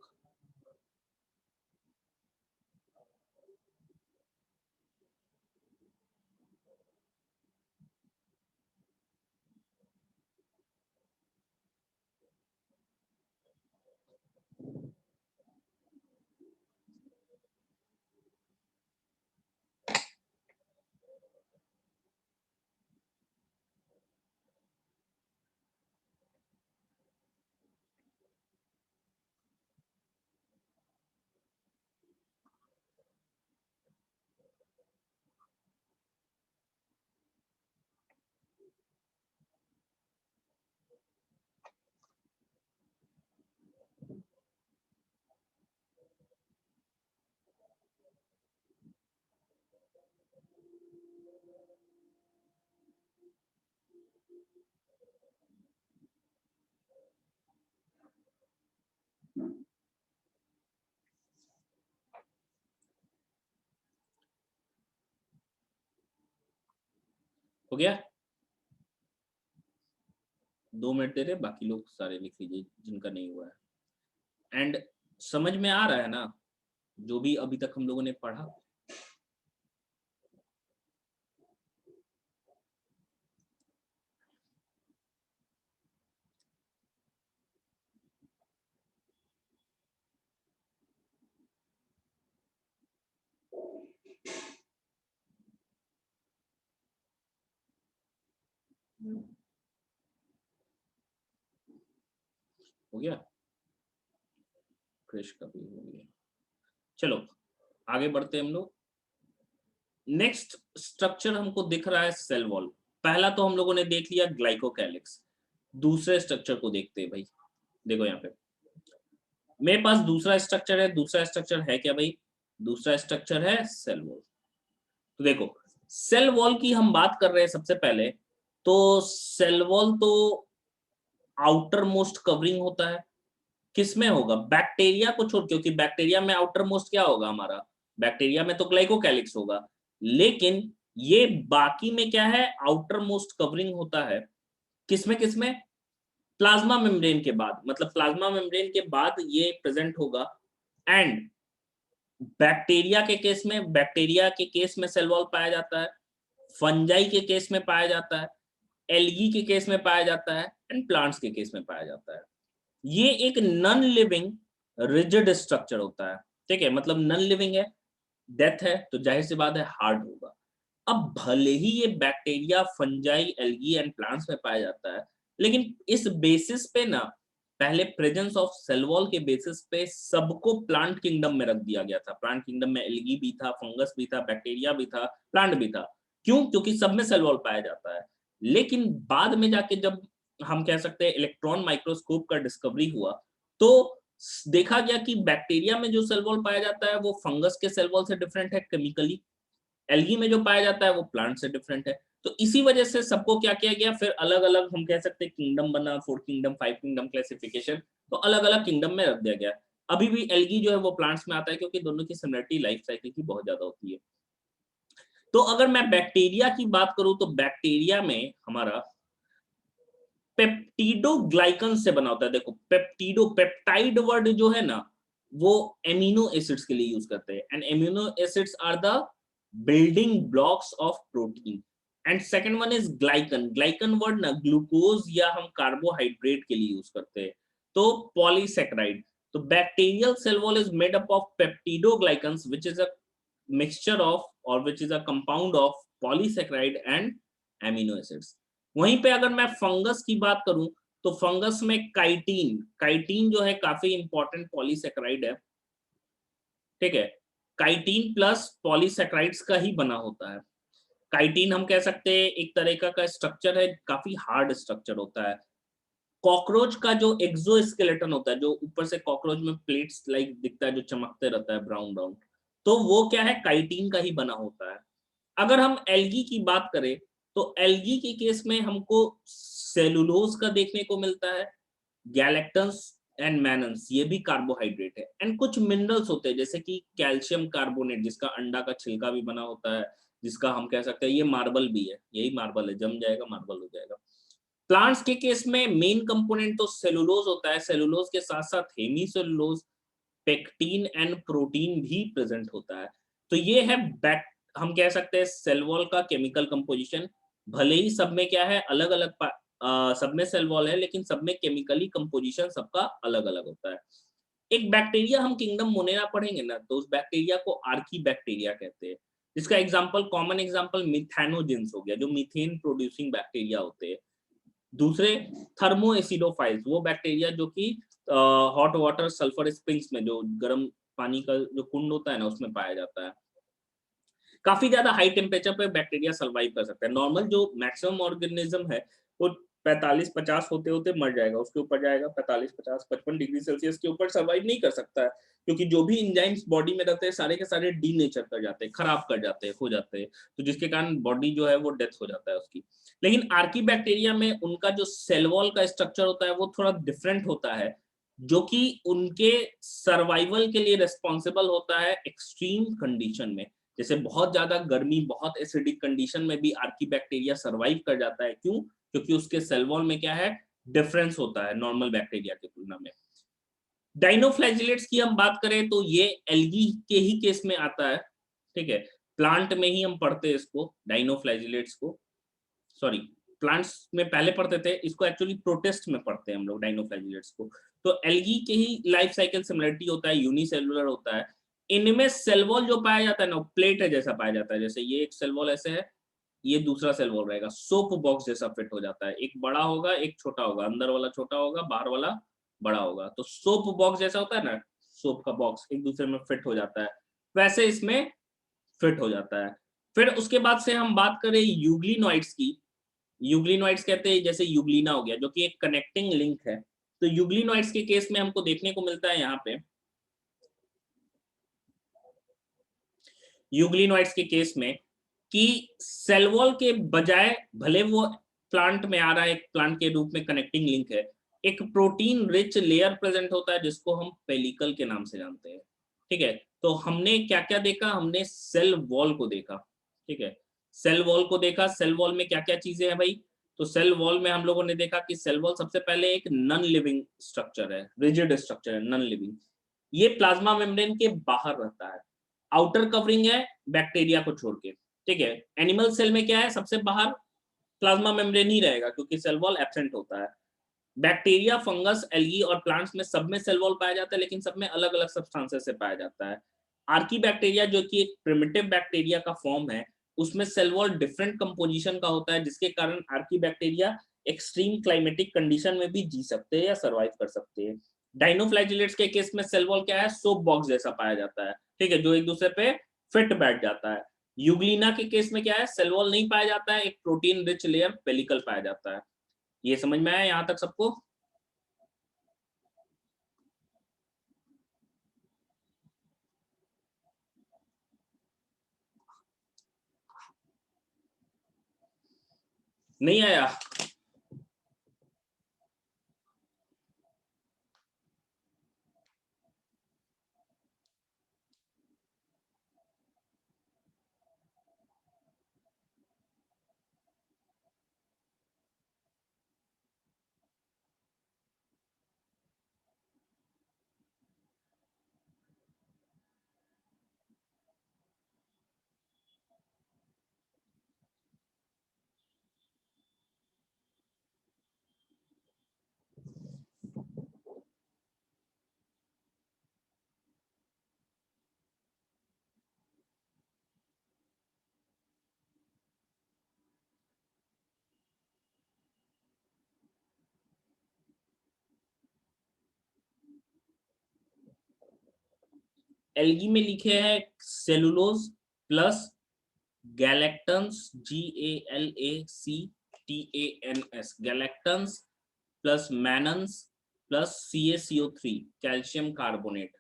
हो गया, 2 मिनट दे रहे, बाकी लोग सारे लिख लीजिए जिनका नहीं हुआ है। एंड समझ में आ रहा है ना जो भी अभी तक हम लोगों ने पढ़ा? हो गया, क्रिश का भी हो गया। चलो आगे बढ़ते हैं हम लोग। नेक्स्ट स्ट्रक्चर हमको दिख रहा है सेल वॉल। पहला तो हम लोगों ने देख लिया ग्लाइकोकैलिक्स। दूसरे स्ट्रक्चर को देखते हैं भाई। देखो यहाँ पे मेरे पास दूसरा स्ट्रक्चर है। दूसरा स्ट्रक्चर है क्या भाई? दूसरा स्ट्रक्चर है सेल वॉल। तो देखो सेल वॉल की हम बात कर रहे हैं सबसे पहले। तो सेल वॉल तो आउटर मोस्ट कवरिंग होता है। किसमें होगा? बैक्टीरिया को छोड़, क्योंकि बैक्टीरिया में आउटर मोस्ट क्या होगा हमारा? बैक्टीरिया में तो ग्लाइकोकैलिक्स होगा। लेकिन ये बाकी में क्या है? आउटर मोस्ट कवरिंग होता है। किसमें किसमें? प्लाज्मा मेम्ब्रेन के बाद, मतलब प्लाज्मा मेम्ब्रेन के बाद ये प्रेजेंट होगा। एंड बैक्टीरिया के केस में, बैक्टीरिया के केस में सेल वॉल पाया जाता है। फंजाई के केस में पाया जाता है। एल्गी के केस में पाया जाता है। एंड प्लांट्स के केस में पाया जाता है। ये एक नॉन लिविंग रिजिड स्ट्रक्चर होता है। ठीक है, मतलब नॉन लिविंग है, डेथ है, तो जाहिर सी बात है हार्ड होगा। अब भले ही ये bacteria, fungi, algae and plants में पाया जाता है, लेकिन इस बेसिस पे ना, पहले प्रेजेंस ऑफ सेल वॉल के बेसिस पे सबको प्लांट किंगडम में रख दिया गया था। प्लांट किंगडम में एल्गी भी था, फंगस भी था, बैक्टीरिया भी था, प्लांट भी था। क्यों? क्योंकि सब में सेल वॉल पाया जाता है। लेकिन बाद में जाके जब हम कह सकते हैं इलेक्ट्रॉन माइक्रोस्कोप का डिस्कवरी हुआ, तो देखा गया कि बैक्टीरिया में जो सेल वॉल पाया जाता है वो फंगस के सेल वॉल से डिफरेंट है केमिकली। एल्गी में जो पाया जाता है वो प्लांट से डिफरेंट है। तो इसी वजह से सबको क्या किया गया, फिर अलग अलग हम कह सकते हैं किंगडम बना, 4 किंगडम, 5 किंगडम क्लासिफिकेशन। तो अलग अलग किंगडम में रख दिया गया। अभी भी एल्गी जो है वो प्लांट्स में आता है, क्योंकि दोनों की सिमिलरिटी लाइफ साइकिल की बहुत ज्यादा होती है। तो अगर मैं बैक्टीरिया की बात करूं तो बैक्टीरिया में हमारा पेप्टिडोग्लाइकन से बना होता है। देखो पेप्टिडो, पेप्टाइड वर्ड जो है ना, वो एमिनो एसिड्स के लिए यूज करते हैं। And amino acids are the building blocks of protein. And second one is glycan. Glycan word ना ग्लूकोज या हम कार्बोहाइड्रेट के लिए यूज करते हैं। तो पॉलीसेक्राइड। तो bacterial cell wall is made up of peptidoglycans which is a mixture of और which is a compound of polysaccharide and amino acids. वहीं पे अगर मैं फंगस की बात करूं तो फंगस में काइटिन, काइटिन जो है काफी इंपॉर्टेंट पॉलीसेक्राइड है। ठीक है, काइटिन प्लस पॉलीसेक्राइड्स का ही बना होता है। काइटिन हम कह सकते हैं एक तरीका का स्ट्रक्चर है, काफी हार्ड स्ट्रक्चर होता है। कॉकरोच का जो एक्सोस्केलेटन होता है, जो ऊपर से कॉकरोच में प्लेट्स लाइक दिखता है, जो चमकते रहता है ब्राउन ब्राउन, तो वो क्या है? काइटिन का ही बना होता है। अगर हम एल्गी की बात करें तो एल्गी के केस में हमको सेलुलोज का देखने को मिलता है, गैलेक्टन्स एंड मैनन्स, ये भी कार्बोहाइड्रेट है। एंड कुछ मिनरल्स होते हैं जैसे कि कैल्शियम कार्बोनेट, जिसका अंडा का छिलका भी बना होता है, जिसका हम कह सकते हैं ये मार्बल भी है, यही मार्बल है, जम जाएगा मार्बल हो जाएगा। प्लांट्स के केस में मेन कंपोनेंट तो सेलुलोज होता है, सेलुलोज के साथ साथ hemicellulose, pectin and protein भी प्रेजेंट होता है। तो ये है बैक, हम कह सकते हैं सेल वॉल का केमिकल कंपोजिशन। भले ही सब में क्या है, अलग अलग सब में सेल वॉल है, लेकिन सब में केमिकली कंपोजिशन सबका अलग अलग होता है। एक बैक्टीरिया हम किंगडम मोनेरा पढ़ेंगे ना, तो उस बैक्टीरिया को आर्की बैक्टीरिया कहते हैं। इसका एग्जाम्पल, कॉमन एग्जाम्पल मिथेनोजेंस हो गया, जो मीथेन प्रोड्यूसिंग बैक्टीरिया होते हैं। दूसरे थर्मो एसिडोफाइल्स, वो बैक्टीरिया जो कि हॉट वाटर सल्फर स्प्रिंग्स में, जो गर्म पानी का जो कुंड होता है ना, उसमें पाया जाता है। काफी ज्यादा हाई टेम्परेचर पे बैक्टीरिया सर्वाइव कर सकता है। नॉर्मल जो मैक्सिमम ऑर्गेनिज्म है वो 45-50 होते होते मर जाएगा, उसके ऊपर जाएगा 45-50-55 डिग्री सेल्सियस के ऊपर सर्वाइव नहीं कर सकता है, क्योंकि जो भी इंजाइम्स बॉडी में रहते हैं सारे के सारे डीनेचर कर जाते हैं, खराब कर जाते हैं, हो जाते हैं, तो जिसके कारण बॉडी जो है वो डेथ हो जाता है उसकी। लेकिन आर्की बैक्टीरिया में उनका जो सेल वॉल का स्ट्रक्चर होता है वो थोड़ा डिफरेंट होता है, जो कि उनके सर्वाइवल के लिए रिस्पॉन्सिबल होता है एक्सट्रीम कंडीशन में। जैसे बहुत ज्यादा गर्मी, बहुत एसिडिक कंडीशन में भी आर्की बैक्टीरिया सर्वाइव कर जाता है। क्यों? क्योंकि उसके सेल वॉल में क्या है, डिफरेंस होता है नॉर्मल बैक्टीरिया की तुलना में। डाइनोफ्लैजिलेट्स की हम बात करें तो ये एल्गी के ही केस में आता है, ठीक है। प्लांट में ही हम पढ़ते हैं इसको, डाइनोफ्लैजिलेट्स को, सॉरी, प्लांट्स में पहले पढ़ते थे, इसको एक्चुअली प्रोटिस्ट में पढ़ते हैं हम लोग डाइनोफ्लैजिलेट्स को। तो एल्गी के ही लाइफ साइकिल सिमिलरिटी होता है, यूनिसेलुलर होता है। इनमें सेल वॉल जो पाया जाता है ना, प्लेट है जैसा पाया जाता है, जैसे ये एक सेल वॉल ऐसे है, ये दूसरा सेल वॉल रहेगा, सोप बॉक्स जैसा फिट हो जाता है, एक बड़ा होगा एक छोटा होगा, अंदर वाला छोटा होगा, बाहर वाला बड़ा होगा, तो सोप बॉक्स जैसा होता है ना, सोप का बॉक्स एक दूसरे में फिट हो जाता है, वैसे इसमें फिट हो जाता है। फिर उसके बाद से हम बात करें यूग्लिनॉइड्स की। यूग्लिनॉइड्स कहते हैं, जैसे यूग्लिना हो गया जो कि एक कनेक्टिंग लिंक है, तो यूग्लिनॉइड्स के केस में हमको देखने को मिलता है यहाँ पे, यूग्लिनॉइड्स के केस में कि सेल वॉल के बजाय, भले वो प्लांट में आ रहा है, एक प्लांट के रूप में कनेक्टिंग लिंक है, एक प्रोटीन रिच लेयर प्रेजेंट होता है जिसको हम पेलिकल के नाम से जानते हैं, ठीक है। तो हमने क्या क्या देखा, हमने सेल वॉल को देखा, ठीक है, सेल वॉल को देखा। सेल वॉल में क्या क्या चीजें हैं भाई, तो सेल वॉल में हम लोगों ने देखा कि सेल वॉल सबसे पहले एक नॉन लिविंग स्ट्रक्चर है, रिजिड स्ट्रक्चर है, नॉन लिविंग। ये प्लाज्मा मेम्ब्रेन के बाहर रहता है, आउटर कवरिंग है बैक्टीरिया को छोड़ के, ठीक है। एनिमल सेल में क्या है, सबसे बाहर प्लाज्मा मेम्ब्रेन ही रहेगा क्योंकि सेल वॉल एब्सेंट होता है। बैक्टीरिया, फंगस, एल्गी और प्लांट्स में सब में सेल वॉल पाया जाता है, लेकिन सब में अलग अलग सब्सटेंसेस से पाया जाता है। आर्की बैक्टीरिया जो कि एक प्रिमिटिव बैक्टीरिया का फॉर्म है, उसमें सेल वॉल डिफरेंट कंपोजिशन का होता है, जिसके कारण Archie bacteria extreme climatic condition में भी जी सकते हैं या सर्वाइव कर सकते हैं। डाइनोफ्लैजिलेट्स के केस में सेल वॉल क्या है, सोप बॉक्स जैसा पाया जाता है, ठीक है, जो एक दूसरे पे फिट बैठ जाता है। यूग्लिना के केस में क्या है, सेल वॉल नहीं पाया जाता है, एक प्रोटीन रिच लेयर पेलिकल पाया जाता है। ये समझ में आया यहाँ तक सबको? नहीं आया? एल्गी में लिखे हैं cellulose plus galactans, GALACTANS, galactans plus mannans plus CaCO3, calcium carbonate.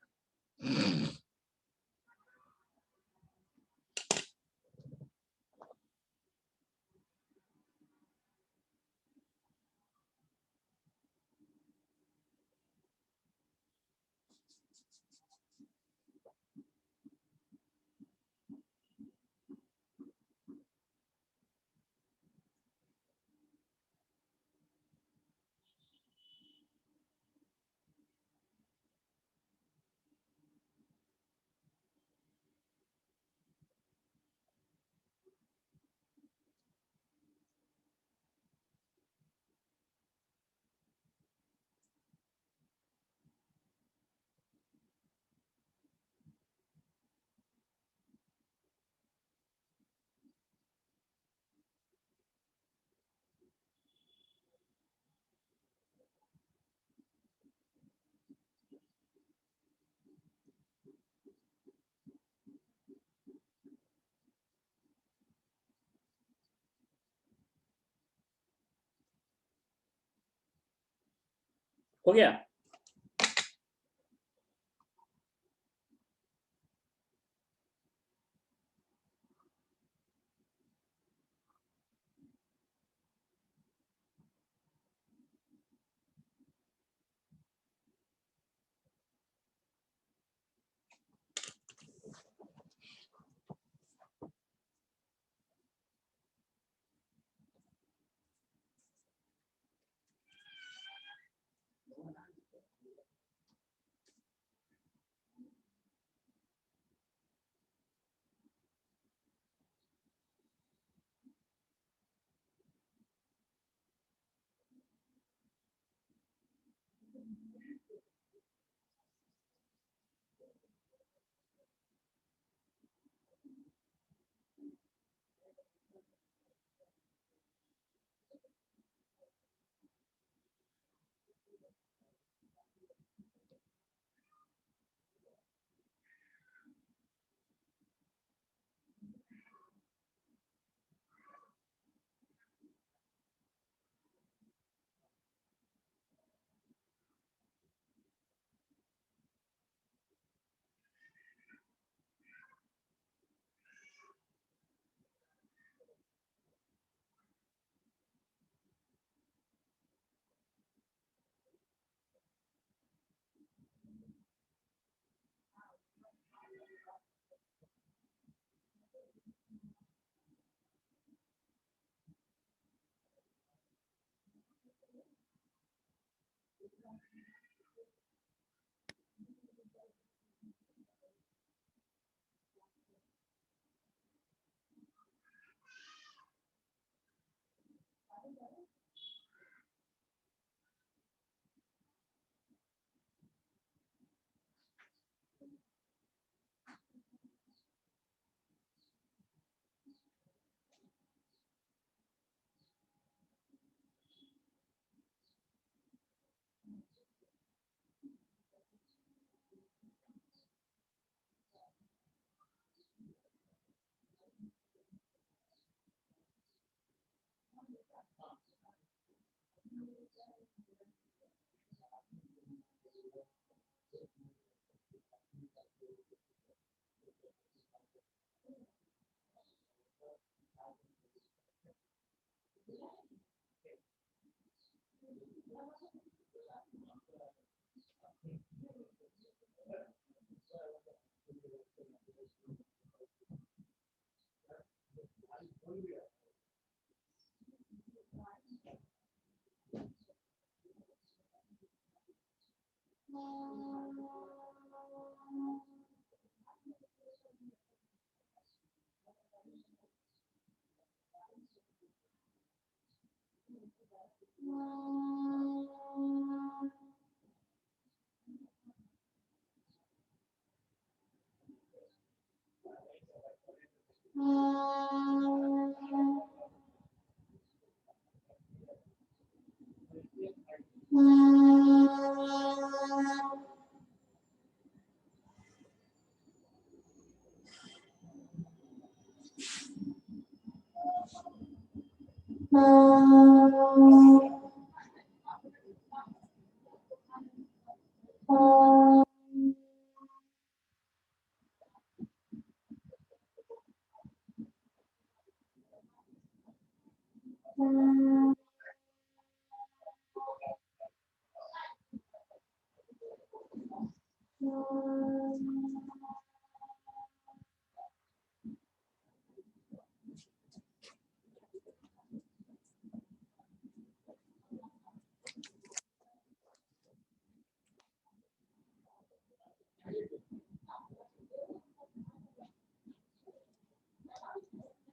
हो गया।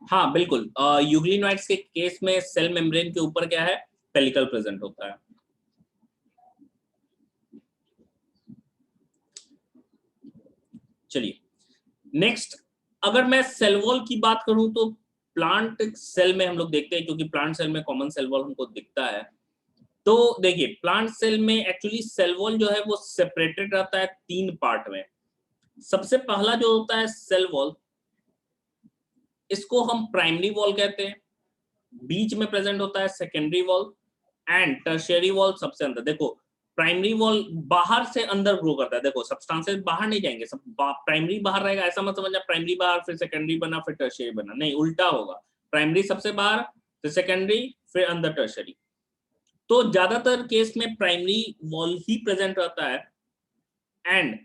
हाँ बिल्कुल, यूग्लिनोइड्स के केस में सेल मेम्ब्रेन के ऊपर क्या है, पेलिकल प्रेजेंट होता है। चलिए नेक्स्ट, अगर मैं सेल वॉल की बात करूं तो प्लांट सेल में हम लोग देखते हैं, क्योंकि प्लांट सेल में कॉमन सेल वॉल हमको दिखता है। तो देखिए प्लांट सेल में एक्चुअली सेल वॉल जो है वो सेपरेटेड रहता है 3 पार्ट में। सबसे पहला जो होता है सेल वॉल, इसको हम प्राइमरी वॉल कहते हैं। बीच में प्रेजेंट होता है secondary wall and tertiary wall सबसे अंदर। देखो प्राइमरी वॉल बाहर से अंदर ग्रो करता है। देखो सब्सटेंसेस बाहर नहीं जाएंगे, सब प्राइमरी बाहर रहेगा, ऐसा मत समझना प्राइमरी बाहर फिर सेकेंडरी बना फिर टर्शियरी बना, नहीं उल्टा होगा। प्राइमरी सबसे बाहर, फिर सेकेंडरी, फिर अंदर टर्शियरी। तो ज्यादातर केस में प्राइमरी वॉल ही प्रेजेंट रहता है, एंड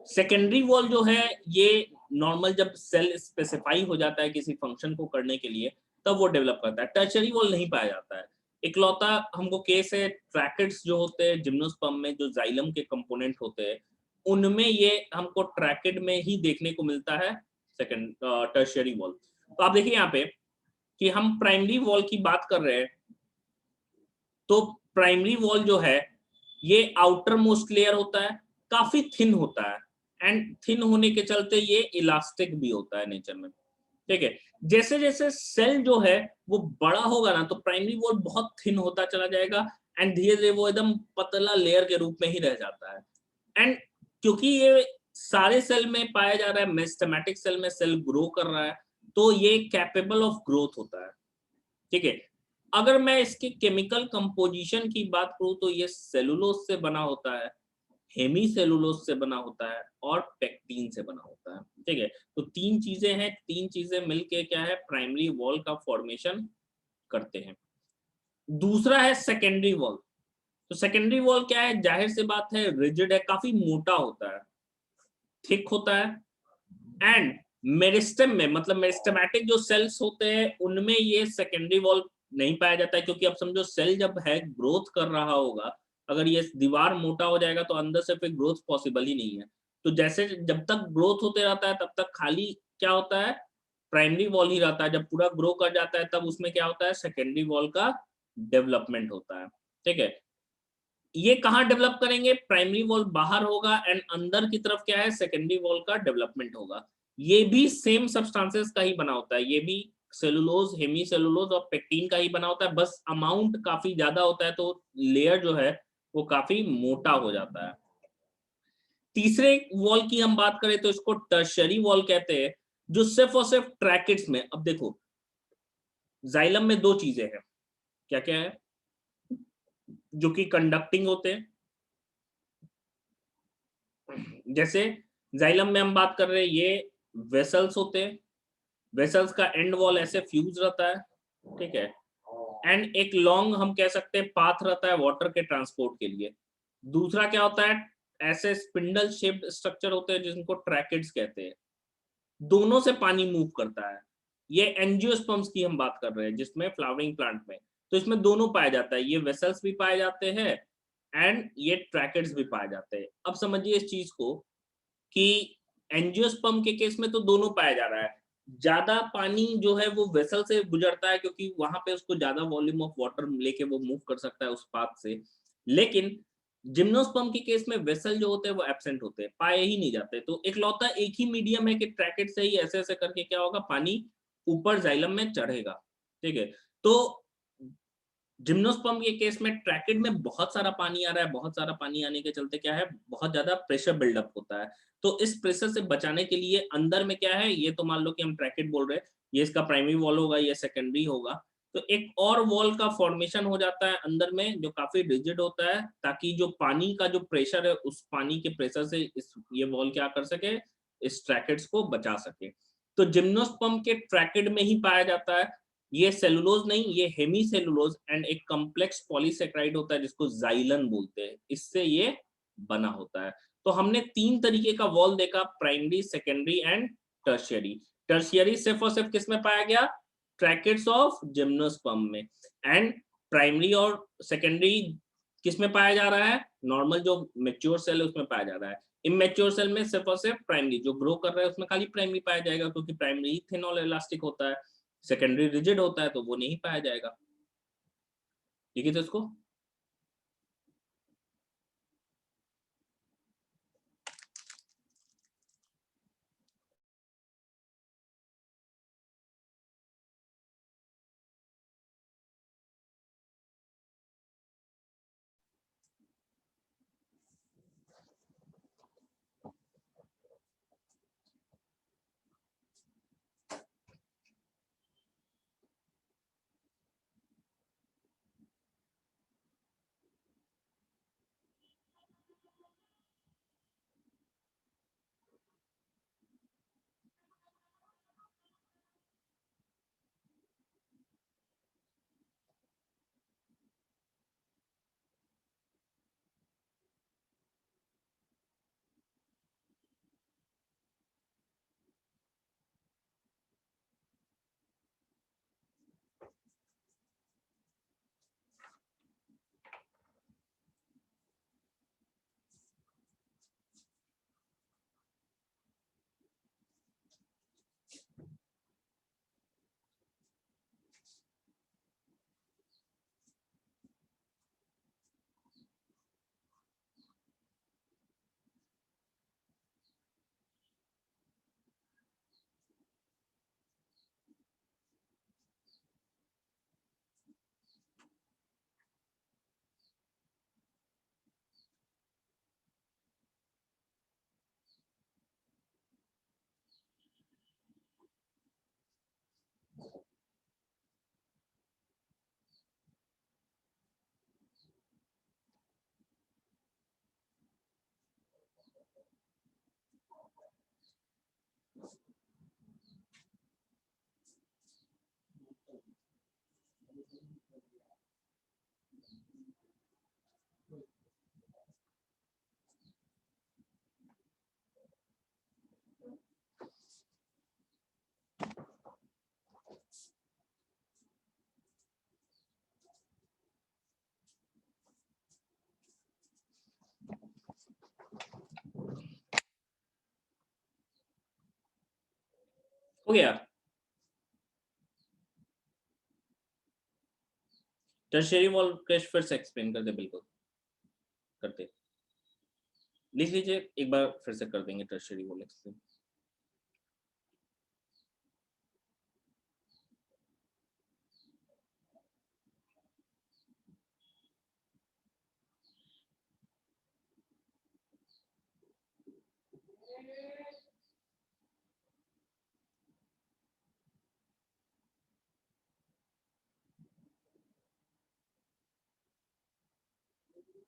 सेकेंडरी वॉल जो है ये नॉर्मल जब सेल स्पेसिफाई हो जाता है किसी फंक्शन को करने के लिए तब वो डेवलप करता है। टर्शियरी वॉल नहीं पाया जाता है। इकलौता हमको केस है ट्रैकेट्स जो होते हैं जिम्नोस्पर्म में, जो जाइलम के कंपोनेंट होते हैं, उनमें ये हमको ट्रैकेट में ही देखने को मिलता है सेकेंड टर्शियरी वॉल। तो आप देखिए यहाँ पे कि हम प्राइमरी वॉल की बात कर रहे हैं, तो प्राइमरी वॉल जो है ये आउटर मोस्ट लेयर होता है, काफी थिन होता है, एंड थिन होने के चलते ये इलास्टिक भी होता है नेचर में। ठीक है, जैसे जैसे सेल जो है वो बड़ा होगा ना तो प्राइमरी वॉल बहुत थिन होता चला जाएगा, एंड धीरे धीरे वो एकदम पतला लेयर के रूप में ही रह जाता है। एंड क्योंकि ये सारे सेल में पाया जा रहा है, मेस्टेमेटिक सेल में सेल ग्रो कर रहा है, तो ये कैपेबल ऑफ ग्रोथ होता है। ठीक है, अगर मैं इसके केमिकल कंपोजिशन की बात करूं तो ये सेलुलोज से बना होता है, हेमी सेलुलोज से बना होता है, और पेक्टिन से बना होता है। ठीक है, तो तीन चीजें हैं, तीन चीजें मिलके क्या है प्राइमरी वॉल का फॉर्मेशन करते हैं। दूसरा है सेकेंडरी वॉल। तो सेकेंडरी वॉल क्या है, जाहिर सी बात है रिजिड है, काफी मोटा होता है, थिक होता है, एंड मेरिस्टेम में मतलब मेरिस्टेमेटिक जो सेल्स होते हैं उनमें ये सेकेंडरी वॉल नहीं पाया जाता है, क्योंकि अब समझो सेल जब है ग्रोथ कर रहा होगा, अगर ये दीवार मोटा हो जाएगा तो अंदर से फिर ग्रोथ पॉसिबल ही नहीं है। तो जैसे जब तक ग्रोथ होते रहता है तब तक खाली क्या होता है प्राइमरी वॉल ही रहता है, जब पूरा ग्रो कर जाता है तब उसमें क्या होता है सेकेंडरी वॉल का डेवलपमेंट होता है। ठीक है, ये कहाँ डेवलप करेंगे, प्राइमरी वॉल बाहर होगा एंड अंदर की तरफ क्या है सेकेंडरी वॉल का डेवलपमेंट होगा। ये भी सेम सब्सटेंसेस का ही बना होता है, ये भी सेलुलोज, हेमी सेलुलोज और पेक्टिन का ही बना होता है, बस अमाउंट काफी ज्यादा होता है तो लेयर जो है वो काफी मोटा हो जाता है। तीसरे वॉल की हम बात करें तो इसको टर्शियरी वॉल कहते हैं, जो सिर्फ और सिर्फ ट्रैकेट्स में, अब देखो जाइलम में दो चीजें हैं, क्या क्या है, जो कि कंडक्टिंग होते हैं। जैसे जाइलम में हम बात कर रहे हैं ये वेसल्स होते हैं, वेसल्स का एंड वॉल ऐसे फ्यूज रहता है। ठीक है, एंड एक लॉन्ग हम कह सकते हैं पाथ रहता है वाटर के ट्रांसपोर्ट के लिए। दूसरा क्या होता है, ऐसे स्पिंडल शेप्ड स्ट्रक्चर होते हैं जिनको ट्रैकेट्स कहते हैं, दोनों से पानी मूव करता है। ये एंजियोस्पर्म्स की हम बात कर रहे हैं जिसमें फ्लावरिंग प्लांट में, तो इसमें दोनों पाया जाता है, ये वेसल्स भी पाए जाते हैं एंड ये ट्रैकेट्स भी पाए जाते हैं। अब समझिए इस चीज को कि एंजियोस्पर्म के केस में तो दोनों पाया जा रहा है, ज्यादा पानी जो है वो वेसल से गुजरता है क्योंकि वहां पे उसको ज्यादा वॉल्यूम ऑफ वाटर लेके वो मूव कर सकता है उस पाथ से, लेकिन जिम्नोस्पर्म के केस में वेसल जो होते हैं वो एब्सेंट होते हैं, पाए ही नहीं जाते। तो इकलौता एक ही मीडियम है कि ट्रैकेट से ही ऐसे ऐसे करके क्या होगा पानी ऊपर जाइलम में चढ़ेगा। ठीक है, तो जिम्नोस्पर्म के केस में ट्रैकेट में बहुत सारा पानी आ रहा है, बहुत सारा पानी आने के चलते क्या है बहुत ज्यादा प्रेशर बिल्डअप होता है। तो इस प्रेशर से बचाने के लिए अंदर में क्या है, ये तो मान लो कि हम ट्रैकेट बोल रहे हैं, ये इसका प्राइमरी वॉल होगा, ये सेकेंडरी होगा, तो एक और वॉल का फॉर्मेशन हो जाता है अंदर में जो काफी रिजिड होता है, ताकि जो पानी का जो प्रेशर है उस पानी के प्रेशर से ये वॉल क्या कर सके, इस ट्रैकेट्स को बचा सके। तो जिम्नोस्पर्म के ट्रैकेट में ही पाया जाता है, ये सेलुलोज नहीं, ये हेमी सेलुलोज एंड एक कॉम्प्लेक्स पॉलीसेक्राइड होता है जिसको जाइलन बोलते हैं, इससे ये बना होता है। तो हमने तीन तरीके का वॉल देखा, primary, secondary and tertiary. Tertiary सिर्फ और सिर्फ किस में पाया गया, ट्रैकेट्स ऑफ जिम्नोस्पर्म में, एंड प्राइमरी और सेकेंडरी किस में पाया जा रहा है, नॉर्मल जो मेच्योर सेल है उसमें पाया जा रहा है। इमेच्योर सेल में सिर्फ और सिर्फ प्राइमरी जो ग्रो कर रहा है उसमें खाली प्राइमरी पाया जाएगा, क्योंकि प्राइमरी थिन और इलास्टिक होता है, सेकेंडरी रिजिड होता है तो वो नहीं पाया जाएगा। ठीक है, तो इसको हो गया। टर्शियरी वॉल क्रैश फिर से एक्सप्लेन कर दे, बिल्कुल करते, लिख लीजिए एक बार फिर से कर देंगे टर्शियरी वॉल एक्सप्लेन।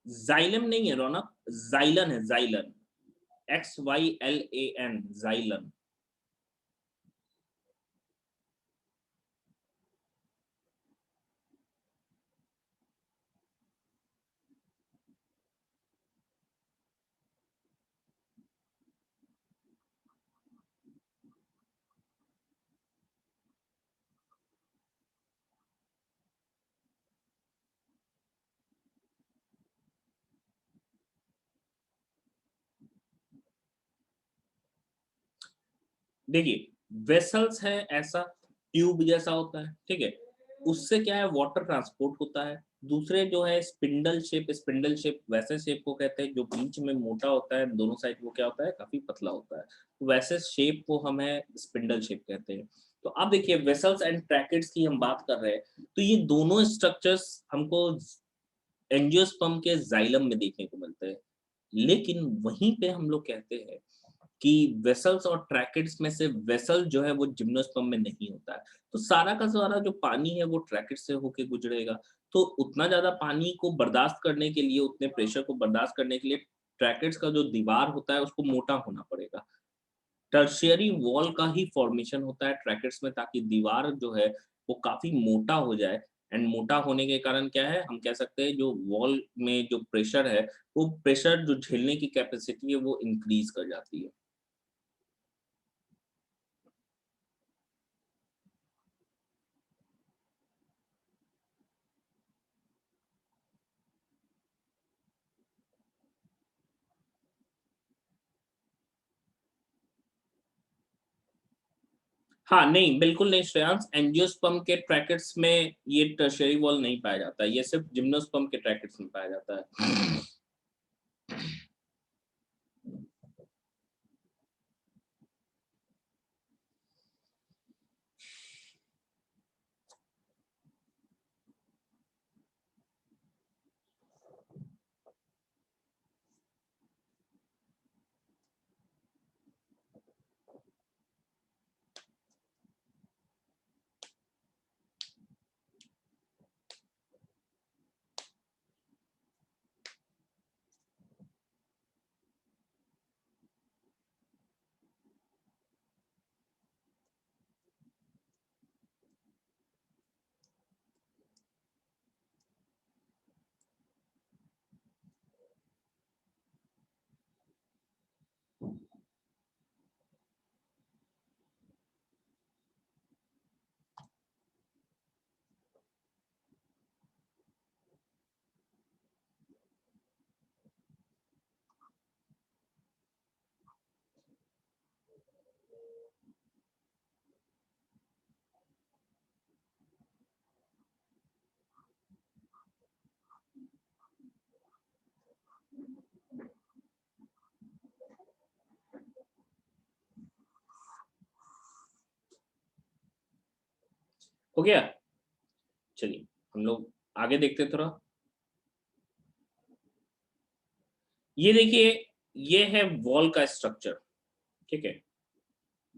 जाइलम नहीं है रौनक, जाइलन है, जाइलन, XYLAN, जाइलन। देखिए, वेसल्स है ऐसा, ट्यूब जैसा होता है, ठीक है, उससे क्या है, वाटर ट्रांसपोर्ट होता है। दूसरे जो है स्पिंडल शेप वैसे शेप को कहते हैं जो बीच में मोटा होता है, दोनों साइड वो क्या होता है, काफी पतला होता है, तो वैसे शेप को हम है स्पिंडल शेप कहते हैं। तो अब देखिए, वेसल्स एंड ट्रैकेट्स की हम बात कर रहे हैं, तो ये दोनों स्ट्रक्चर्स हमको एंजियोस्पर्म के जाइलम में देखने को मिलते हैं। लेकिन वहीं पे हम लोग कहते हैं कि वेसल्स और ट्रैकेट्स में से वेसल जो है वो जिम्नोस्पर्म में नहीं होता है। तो सारा का सारा जो पानी है वो ट्रैकेट से होके गुजरेगा। तो उतना ज़्यादा पानी को बर्दाश्त करने के लिए, उतने प्रेशर को बर्दाश्त करने के लिए ट्रैकेट्स का जो दीवार होता है उसको मोटा होना पड़ेगा। टर्शियरी वॉल का ही फॉर्मेशन होता है ट्रैकेट्स में, ताकि दीवार जो है वो काफ़ी मोटा हो जाए। एंड मोटा होने के कारण क्या है, हम कह सकते हैं जो वॉल में जो प्रेशर है, वो प्रेशर जो झेलने की कैपेसिटी है वो इंक्रीज़ कर जाती है। हाँ, नहीं, बिल्कुल नहीं श्रेयांश, एंजियोस्पर्म के ट्रैकेट्स में ये टर्शियरी वॉल नहीं पाया जाता है, ये सिर्फ़ जिम्नोस्पर्म के ट्रैकेट्स में पाया जाता है। हो गया? चलिए, हम लोग आगे देखते हैं थोड़ा। ये देखिए, ये है वॉल का स्ट्रक्चर, ठीक है?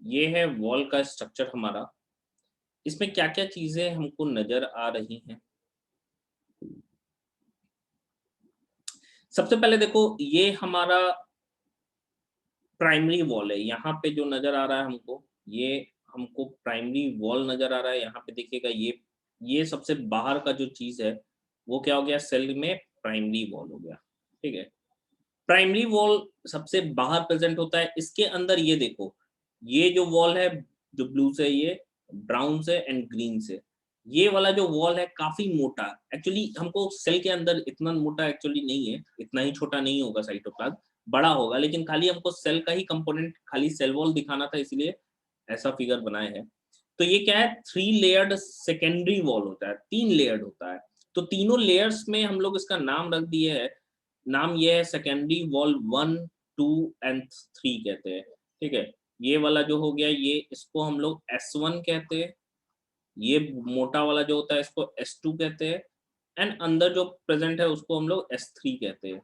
ये है वॉल का स्ट्रक्चर हमारा। इसमें क्या-क्या चीज़ें हमको नज़र आ रही हैं? सबसे पहले देखो, ये हमारा प्राइमरी वॉल है, यहाँ पे जो नजर आ रहा है हमको, ये हमको प्राइमरी वॉल नजर आ रहा है। यहाँ पे देखिएगा, ये सबसे बाहर का जो चीज है वो क्या हो गया, सेल में प्राइमरी वॉल हो गया। ठीक है, प्राइमरी वॉल सबसे बाहर प्रेजेंट होता है। इसके अंदर ये देखो, ये जो वॉल है, जो ब्लू से, ये ब्राउन से एंड ग्रीन से, ये वाला जो वॉल है काफी मोटा। एक्चुअली हमको सेल के अंदर इतना मोटा एक्चुअली नहीं है, इतना ही छोटा नहीं होगा साइटोप्लाज्म, बड़ा होगा, लेकिन खाली हमको सेल का ही कंपोनेंट, खाली सेल वॉल दिखाना था, इसलिए ऐसा फिगर बनाए हैं। तो ये क्या है, 3 लेयर्ड सेकेंडरी वॉल होता है, 3 लेयर्ड होता है। तो तीनों लेयर्स में हम लोग इसका नाम रख दिए है, नाम ये है सेकेंडरी वॉल 1, 2 एंड 3 कहते हैं। ठीक है, ये वाला जो हो गया, ये इसको हम लोग S1 कहते हैं, ये मोटा वाला जो होता है इसको S2 कहते हैं, एंड अंदर जो प्रेजेंट है उसको हम लोग S3 कहते हैं।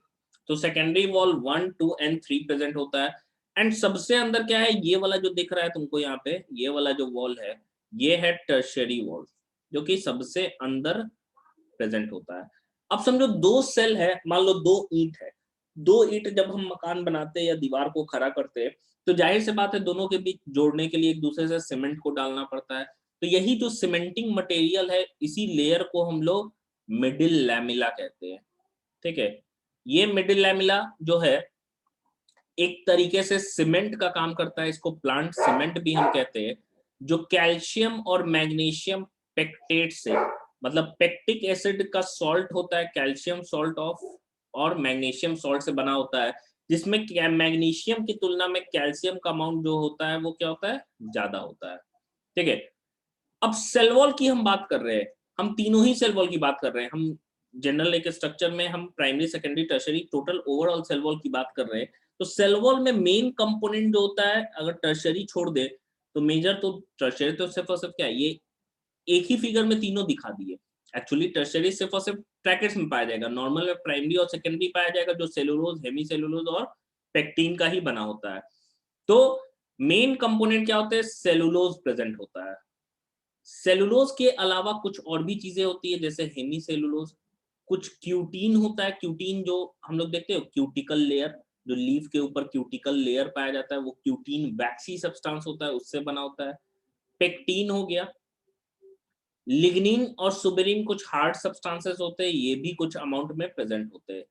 तो सेकेंडरी वॉल 1, 2 एंड 3 प्रेजेंट होता है। एंड सबसे अंदर क्या है, ये वाला जो दिख रहा है तुमको यहाँ पे, ये वाला जो वॉल है, ये है टर्शियरी वॉल, जो कि सबसे अंदर प्रेजेंट होता है। अब समझो दो सेल है, मान लो दो ईंट है, दो ईंट जब हम मकान बनाते हैं या दीवार को खड़ा करते हैं, तो जाहिर सी बात है दोनों के बीच जोड़ने के लिए एक दूसरे से सीमेंट को डालना पड़ता है। तो यही जो सीमेंटिंग मटेरियल है, इसी लेयर को हम लोग मिडिल लैमिला कहते हैं। ठीक है, ये मिडिल लैमिला जो है एक तरीके से सीमेंट का काम करता है, इसको प्लांट सीमेंट भी हम कहते हैं, जो कैल्शियम और मैग्नीशियम पेक्टेट से, मतलब पेक्टिक एसिड का सॉल्ट होता है, कैल्शियम सॉल्ट ऑफ और मैग्नीशियम सॉल्ट से बना होता है, जिसमें मैग्नीशियम की तुलना में कैल्शियम का अमाउंट जो होता है वो क्या होता है, ज्यादा होता है। ठीक है, अब सेल वॉल की हम बात कर रहे हैं, हम तीनों ही सेल वॉल की बात कर रहे हैं, हम जनरल एक स्ट्रक्चर में हम primary secondary tertiary total overall cell wall की बात कर रहे हैं। तो सेल वॉल में मेन कंपोनेंट जो होता है, अगर टर्शियरी छोड़ दे तो मेजर तो टर्शियरी तो सिर्फ और सिर्फ क्या है, ये एक ही फिगर में तीनों दिखा दिए। एक्चुअली टर्शियरी सिर्फ और सिर्फ ब्रैकेट्स में पाया जाएगा, नॉर्मल में प्राइमरी और सेकेंडरी पाया जाएगा, जो सेलुलोज, हेमी सेलुलोज और पेक्टिन का ही बना होता है। तो मेन कंपोनेंट क्या होते हैं, सेलुलोज प्रेजेंट होता है। सेलुलोज के अलावा कुछ और भी चीजें होती है, जैसे हेमी सेलुलोज, कुछ क्यूटीन होता है, क्यूटीन जो हम लोग देखते हो क्यूटिकल लेयर, जो लीफ के ऊपर क्यूटिकल लेयर पाया जाता है, वो क्यूटीन वैक्सी सब्सटेंस होता है, उससे बना होता है। पेक्टीन हो गया, लिग्निन और सुबेरिन कुछ हार्ड सब्सटेंसेस होते हैं, ये भी कुछ अमाउंट में प्रेजेंट होते हैं।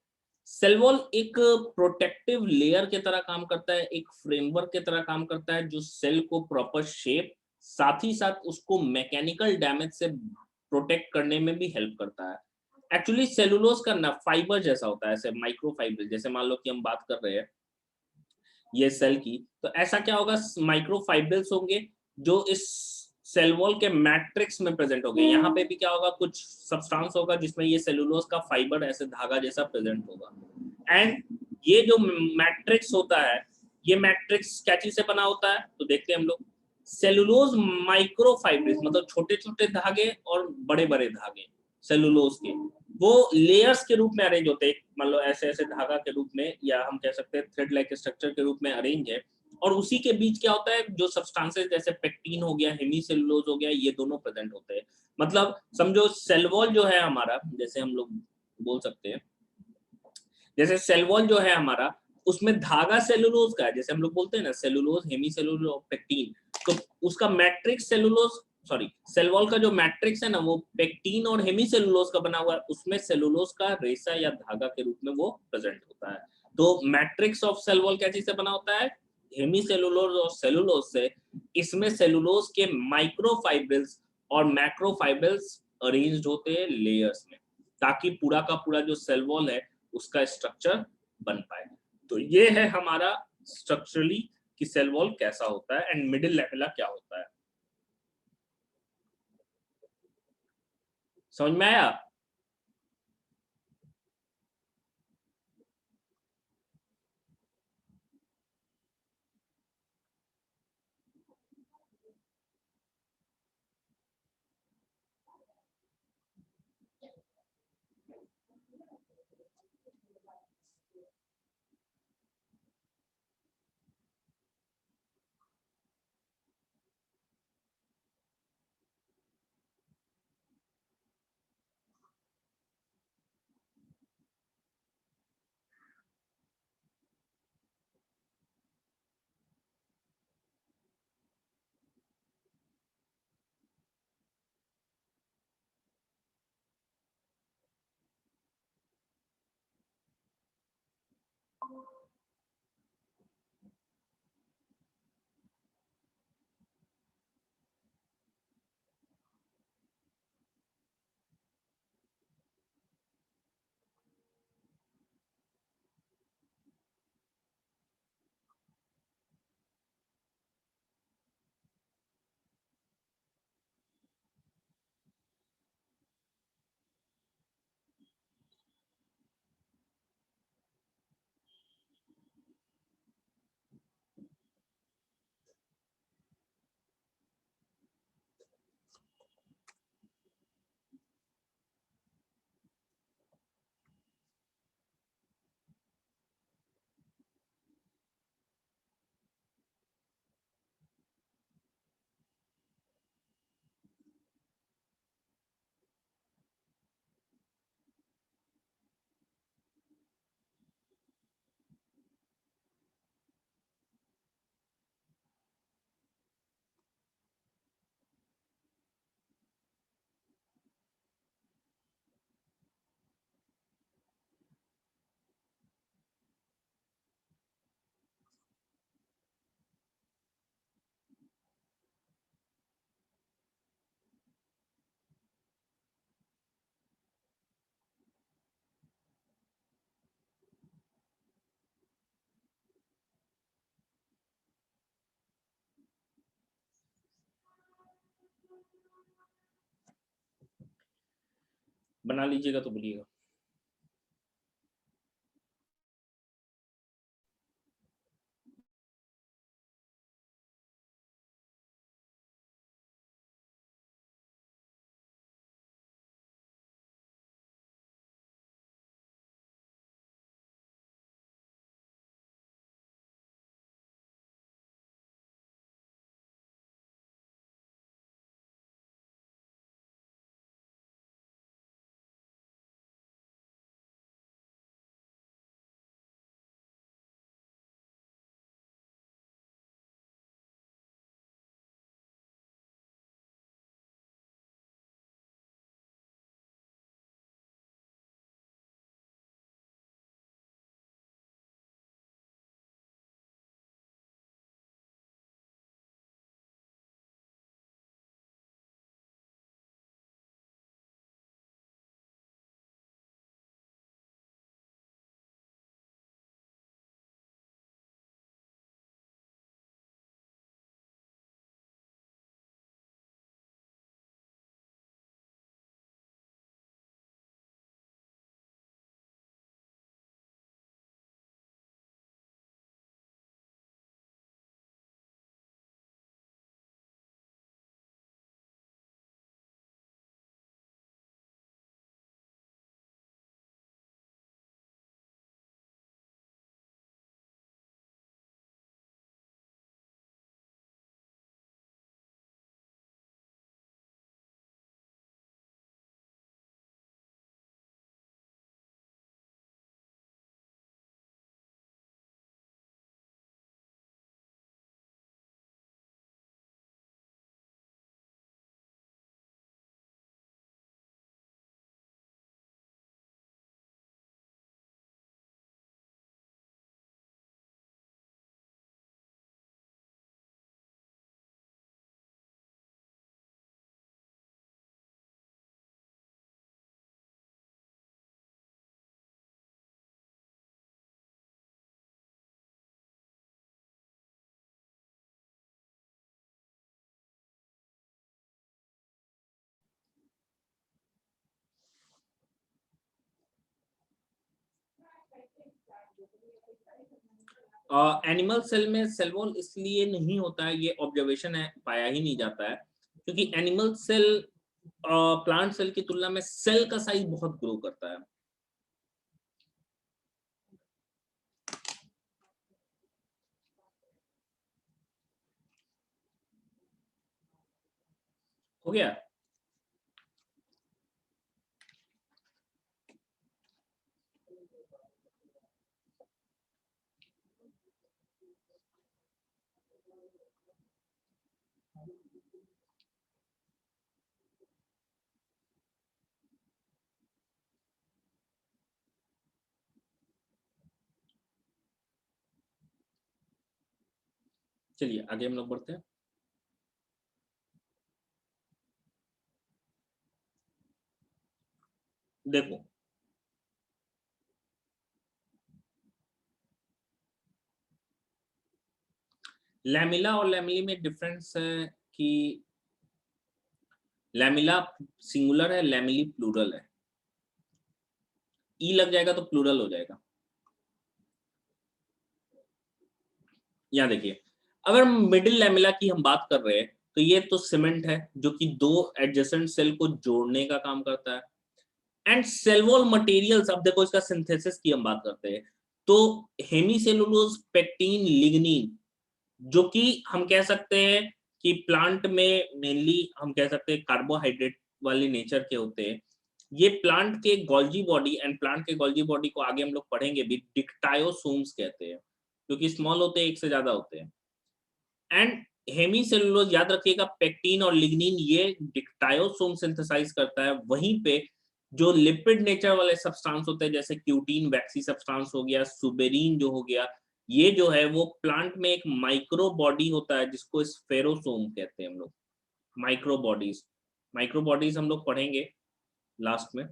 सेल वॉल एक प्रोटेक्टिव लेयर की तरह काम करता है, एक फ्रेमवर्क की तरह काम करता है, जो सेल को प्रॉपर शेप, साथ ही साथ उसको मैकेनिकल डैमेज से प्रोटेक्ट करने में भी हेल्प करता है। एक्चुअली सेलुलोज का ना फाइबर जैसा होता है, ऐसे माइक्रो फाइबर, जैसे मान लो कि हम बात कर रहे हैं ये सेल की, तो ऐसा क्या होगा, माइक्रो फाइब्रिल्स होंगे जो इस सेल वॉल के मैट्रिक्स में प्रेजेंट होंगे। यहाँ पे भी क्या होगा, कुछ सब्सटेंस होगा जिसमें ये सेलुलोज का फाइबर ऐसे धागा जैसा प्रेजेंट होगा। एंड ये जो मैट्रिक्स होता है, ये मैट्रिक्स क्या चीज से बना होता है, तो देखते हैं हम लोग। सेलुलोज माइक्रो फाइब्रिल्स, मतलब छोटे छोटे धागे और बड़े बड़े धागे सेलुलोज के, वो लेयर्स के रूप में अरेंज होते हैं, मान लो ऐसे ऐसे धागा के रूप में, या हम कह सकते हैं थ्रेड लाइक स्ट्रक्चर के रूप में अरेंज है। और उसी के बीच क्या होता है, जो सब्सटेंसेस जैसे पेक्टिन हो गया, हेमी सेलुलोज हो गया, ये दोनों प्रेजेंट होते हैं। मतलब समझो सेल वॉल जो है हमारा, जैसे हम लोग बोल सकते हैं, जैसे सेल वॉल जो है हमारा, उसमें धागा सेलुलोज का है, जैसे हम लोग बोलते हैं ना सेलुलोज, हेमी सेलुलोज और पेक्टिन। तो उसका matrix cellulose, sorry cell wall का जो मैट्रिक्स है ना, वो पेक्टिन और हेमी सेलुलोज का बना हुआ है, उसमें सेलुलोज का रेशा या धागा के रूप में वो प्रेजेंट होता है। तो मैट्रिक्स ऑफ सेल वॉल क्या चीज से बना होता है, हेमी सेलुलोज और सेलुलोज से। इसमें सेलुलोज के माइक्रोफाइब्रिल्स और मैक्रोफाइब्रिल्स अरेंज्ड होते हैं लेयर्स में, ताकि पूरा का पूरा जो सेल वॉल है उसका स्ट्रक्चर बन पाए। तो ये है हमारा स्ट्रक्चरली कि सेल वॉल कैसा होता है एंड मिडिल लैमेला क्या होता है। समझ में आया? बना लीजिएगा तो बोलिएगा। एनिमल सेल में सेल वॉल इसलिए नहीं होता है, ये ऑब्जर्वेशन है, पाया ही नहीं जाता है, क्योंकि एनिमल सेल प्लांट सेल की तुलना में सेल का साइज बहुत ग्रो करता है। हो गया? चलिए आगे हम लोग बढ़ते हैं। देखो, लैमिला और लैमिली में डिफरेंस है कि लैमिला सिंगुलर है, लैमिली प्लूरल है। ई लग जाएगा तो प्लूरल हो जाएगा। यहाँ देखिए, अगर मिडिल लैमिला की हम बात कर रहे हैं तो ये तो सीमेंट है जो कि दो एडजेसेंट सेल को जोड़ने का काम करता है। एंड सेल वॉल मटेरियल्स, अब देखो इसका सिंथेसिस की हम बात करते हैं तो हेमीसेलुलोज, पेक्टिन, लिग्निन, जो कि हम कह सकते हैं कि प्लांट में मेनली हम कह सकते हैं कार्बोहाइड्रेट वाले नेचर के होते हैं। ये प्लांट के गोल्जी बॉडी, एंड प्लांट के गोल्जी बॉडी को आगे हम लोग पढ़ेंगे भी, डिक्टायोसोम्स कहते हैं, क्योंकि स्मॉल होते हैं, एक से ज्यादा होते हैं। एंड हेमीसेलुलोज याद रखिएगा, पेक्टिन और लिग्निन ये डिक्टायोसोम सिंथेसाइज करता है। वहीं पे जो लिपिड नेचर वाले सब्सटेंस होते हैं जैसे क्यूटीन, वैक्सी सब्सटेंस हो गया, सुबेरीन जो हो गया, ये जो है वो प्लांट में एक माइक्रो बॉडी होता है जिसको स्फेरोसोम कहते हैं हम लोग। माइक्रो बॉडीज, माइक्रो बॉडीज हम लोग पढ़ेंगे लास्ट में।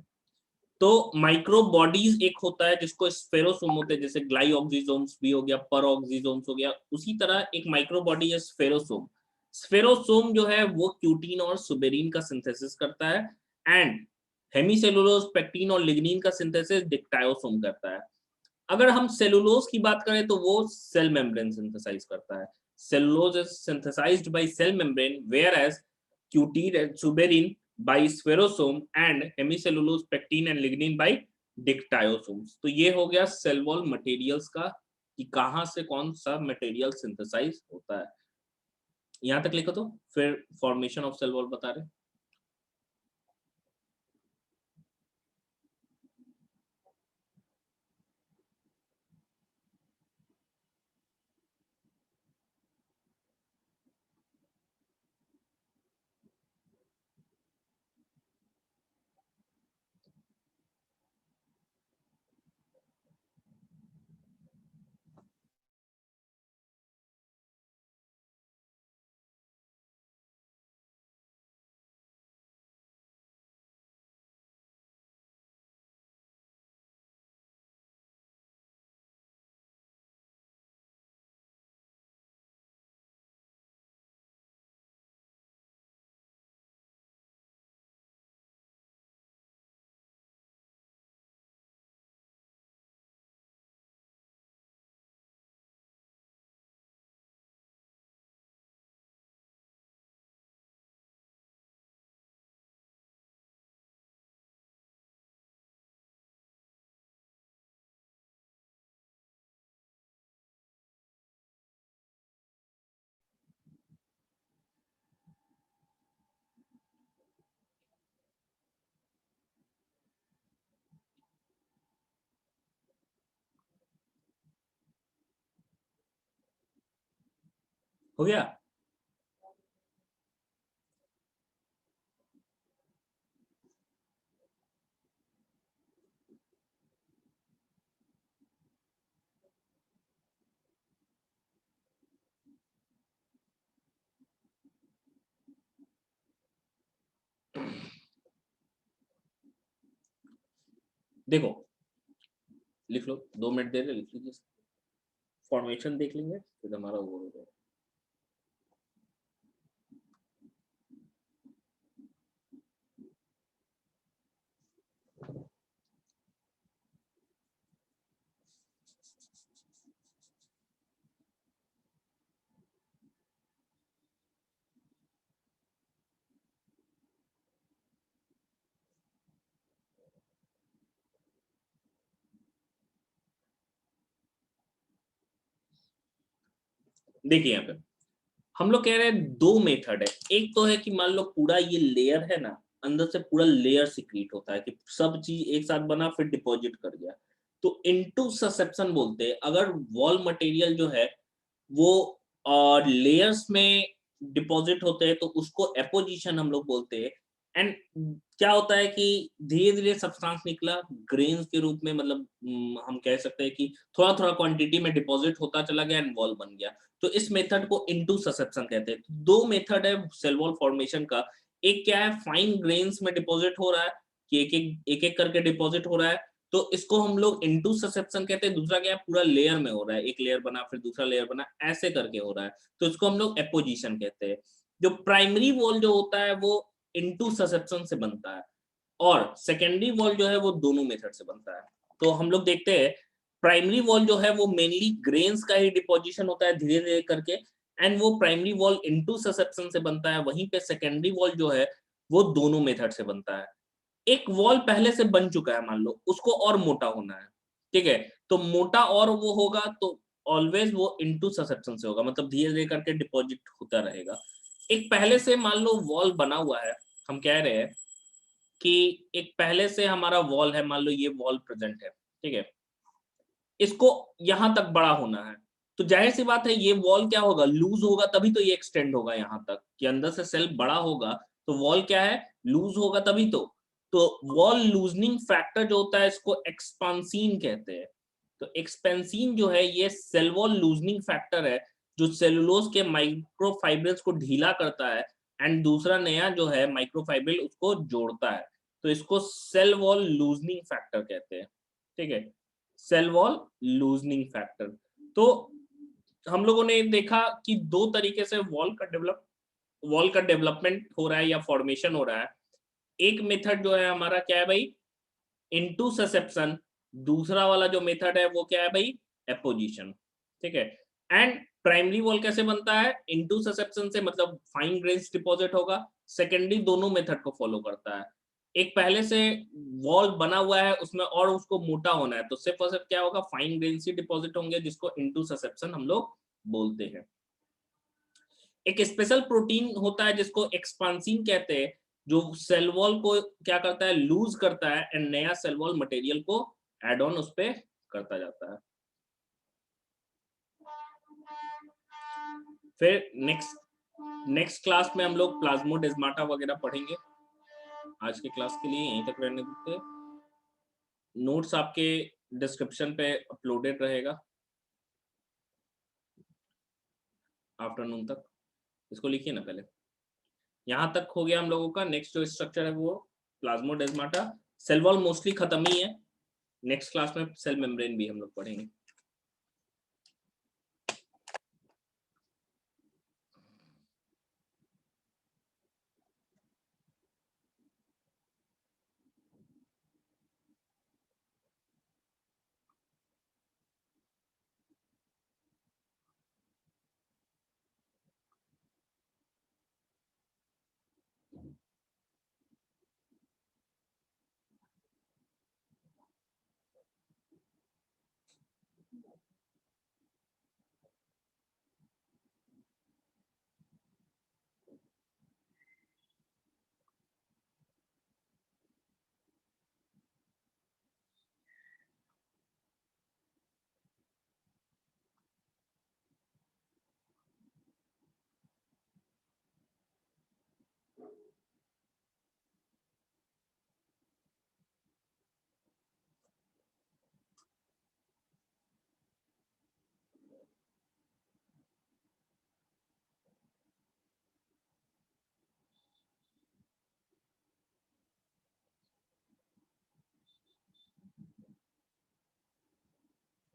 तो माइक्रो बॉडीज एक होता है जिसको स्फेरोसोम होते हैं, जैसे ग्लाइऑक्सिसोम्स भी हो गया, परऑक्सिसोम्स हो गया, उसी तरह एक माइक्रो बॉडी है स्फेरोसोम। स्फेरोसोम जो है वो क्यूटीन और सुबेरीन का सिंथेसिस करता है, एंड हेमीसेलुलोज, पेक्टिन और लिग्निन का सिंथेसिस डिक्टायोसोम करता है। अगर हम सेलुलोज की बात करें तो वो सेल मेम्ब्रेन सिंथेसाइज करता है। Cellulose is synthesised by cell membrane, where as cutin and suberin by spherosome and hemicellulose, pectin and lignin by dictyosomes. तो ये हो गया सेल वॉल मटेरियल्स का कि कहां से कौन सा मटेरियल सिंथेसाइज होता है। यहां तक लिखो तो फिर फॉर्मेशन ऑफ सेल वॉल बता रहे। हो गया। देखो, लिख लो, 2 मिनट दे रहे, लिख लीजिए, फॉर्मेशन देख लेंगे फिर हमारा वो हो जाएगा। देखिए यहाँ पे हम लोग कह रहे हैं दो मेथड है। एक तो है कि मान लो पूरा ये लेयर है ना, अंदर से पूरा लेयर सिक्रीट होता है कि सब चीज एक साथ बना फिर डिपॉजिट कर गया, तो इनटू ससेप्शन बोलते हैं। अगर वॉल मटेरियल जो है वो लेयर्स में डिपॉजिट होते हैं तो उसको एपोजिशन हम लोग बोलते हैं। एंड क्या होता है कि धीरे-धीरे सब्सटेंस निकला ग्रेन्स के रूप में, मतलब हम कह सकते हैं कि थोड़ा-थोड़ा क्वांटिटी में डिपॉज़िट होता चला गया एंड वॉल बन गया। तो इस मेथड को इनटू ससेप्शन कहते हैं। 2 मेथड है सेल वॉल फॉर्मेशन का। एक क्या है, फाइन ग्रेन्स में डिपॉज़िट हो रहा है कि एक-एक करके डिपॉज़िट हो रहा है, तो इसको हम लोग इनटू ससेप्शन कहते हैं। दूसरा क्या है, पूरा लेयर में हो रहा है, एक लेयर बना फिर दूसरा लेयर बना, ऐसे करके हो रहा है, तो इसको हम लोग एपोजिशन कहते हैं। जो प्राइमरी वॉल जो होता है वो इनटू ससेप्शन से बनता है, और सेकेंडरी वॉल जो है वो दोनों मेथड से बनता है। तो हम लोग देखते हैं प्राइमरी वॉल जो है वो मेनली ग्रेन्स का ही डिपोजिशन होता है धीरे-धीरे करके, एंड वो प्राइमरी वॉल इनटू ससेप्शन से बनता है। वहीं पे सेकेंडरी वॉल जो है वो दोनों मेथड से बनता है। एक वॉल पहले से बन चुका है मान लो, उसको और मोटा होना है, ठीक है? तो मोटा और वो होगा तो ऑलवेज़ वो इनटू ससेप्शन से होगा, मतलब धीरे-धीरे करके डिपॉजिट होता रहेगा। एक पहले से मान लो वॉल बना हुआ है, हम कह रहे हैं कि एक पहले से हमारा वॉल है, मान लो ये वॉल प्रेजेंट है, ठीक है? इसको यहाँ तक बड़ा होना है, तो ज़ाहिर-सी बात है ये वॉल क्या होगा, लूज़ होगा तभी तो ये एक्सटेंड होगा यहाँ तक, कि अंदर से सेल बड़ा होगा, तो वॉल क्या है, लूज़ होगा तभी तो। तो वॉल लूज़निंग फैक्टर जो होता है इसको एक्सपांसीन कहते हैं। तो एक्सपेंसीन जो है ये सेल वॉल लूज़निंग फैक्टर है, जो सेलुलोज़ के माइक्रोफाइब्रिल्स को ढीला करता है एंड दूसरा नया जो है माइक्रोफाइब्रिल उसको जोड़ता है। तो इसको सेल वॉल लूज़निंग फैक्टर कहते हैं, ठीक है? Cell wall loosening factor. तो हम लोगों ने देखा कि 2 तरीके से वॉल का डेवलपमेंट हो रहा है या फॉर्मेशन हो रहा है। एक मेथड जो है हमारा क्या है भाई, इनटू ससेप्शन। दूसरा वाला जो मेथड है वो क्या है भाई, एपोजिशन, ठीक है? एंड प्राइमरी वॉल कैसे बनता है, इनटू ससेप्शन से, मतलब फाइन ग्रेन्स डिपॉजिट होगा। सेकेंडरी दोनों मेथड को फॉलो करता है। एक पहले से वॉल बना हुआ है उसमें और उसको मोटा होना है, तो सिर्फ और सिर्फ क्या होगा, फाइन ग्रेन्स ही डिपॉजिट होंगे, जिसको इनटू ससेप्शन हम लोग बोलते हैं। एक स्पेशल प्रोटीन होता है जिसको एक्सपांसिन कहते हैं, जो सेल वॉल को क्या करता है, लूज करता है एंड नया सेल वॉल मटेरियल को एड ऑन उस पे करता जाता है। फिर नेक्स्ट नेक्स्ट क्लास में हम लोग प्लाज्मोडेस्माटा वगैरह पढ़ेंगे। आज के क्लास के लिए यहीं तक रहने देते हैं। नोट्स आपके डिस्क्रिप्शन पे अपलोडेड रहेगा आफ्टरनून तक। इसको लिखिए ना पहले। यहाँ तक हो गया हम लोगों का। नेक्स्ट जो स्ट्रक्चर है वो प्लाज्मोडेस्माटा। सेल वॉल मोस्टली खत्म ही है। नेक्स्ट क्लास में सेल मेम्ब्रेन भी हम लोग पढ़ेंगे।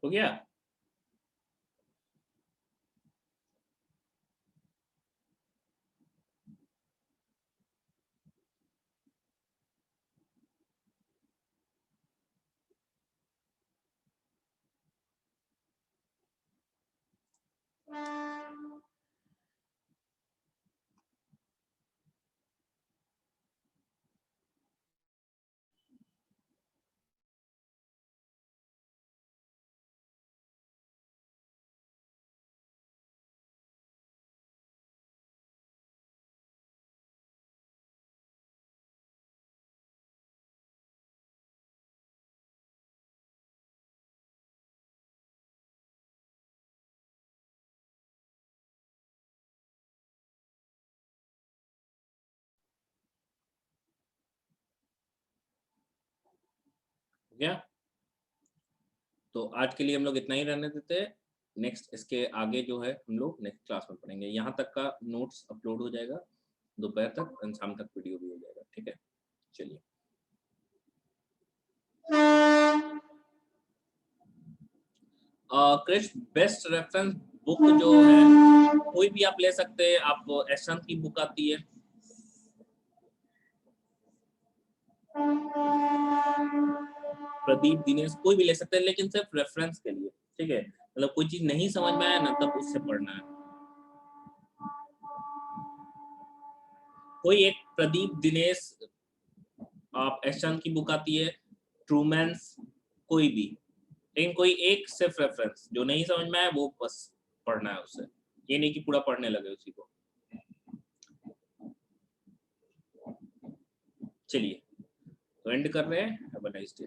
हो गया? क्या? तो आज के लिए हम लोग इतना ही रहने देते हैं। नेक्स्ट इसके आगे जो है हम लोग नेक्स्ट क्लास में पढ़ेंगे। यहाँ तक का नोट्स अपलोड हो जाएगा दोपहर तक, और शाम तक वीडियो भी हो जाएगा। ठीक है, चलिए। क्रिश, बेस्ट रेफरेंस बुक जो है कोई भी आप ले सकते हैं। आप एशन की बुक आती है, प्रदीप दिनेश, कोई भी ले सकते हैं, लेकिन सिर्फ रेफरेंस के लिए। ठीक है, मतलब कोई चीज नहीं समझ में आया ना, तब उससे पढ़ना है। कोई एक प्रदीप दिनेश, आप एशन की बुक आती है, ट्रूमैन्स, कोई भी, लेकिन कोई एक सिर्फ रेफरेंस, जो नहीं समझ में आया वो बस पढ़ना है उससे। ये नहीं कि पूरा पढ़ने लगे उसी को। चलिए, तो एंड कर रहे हैं। Have a nice day.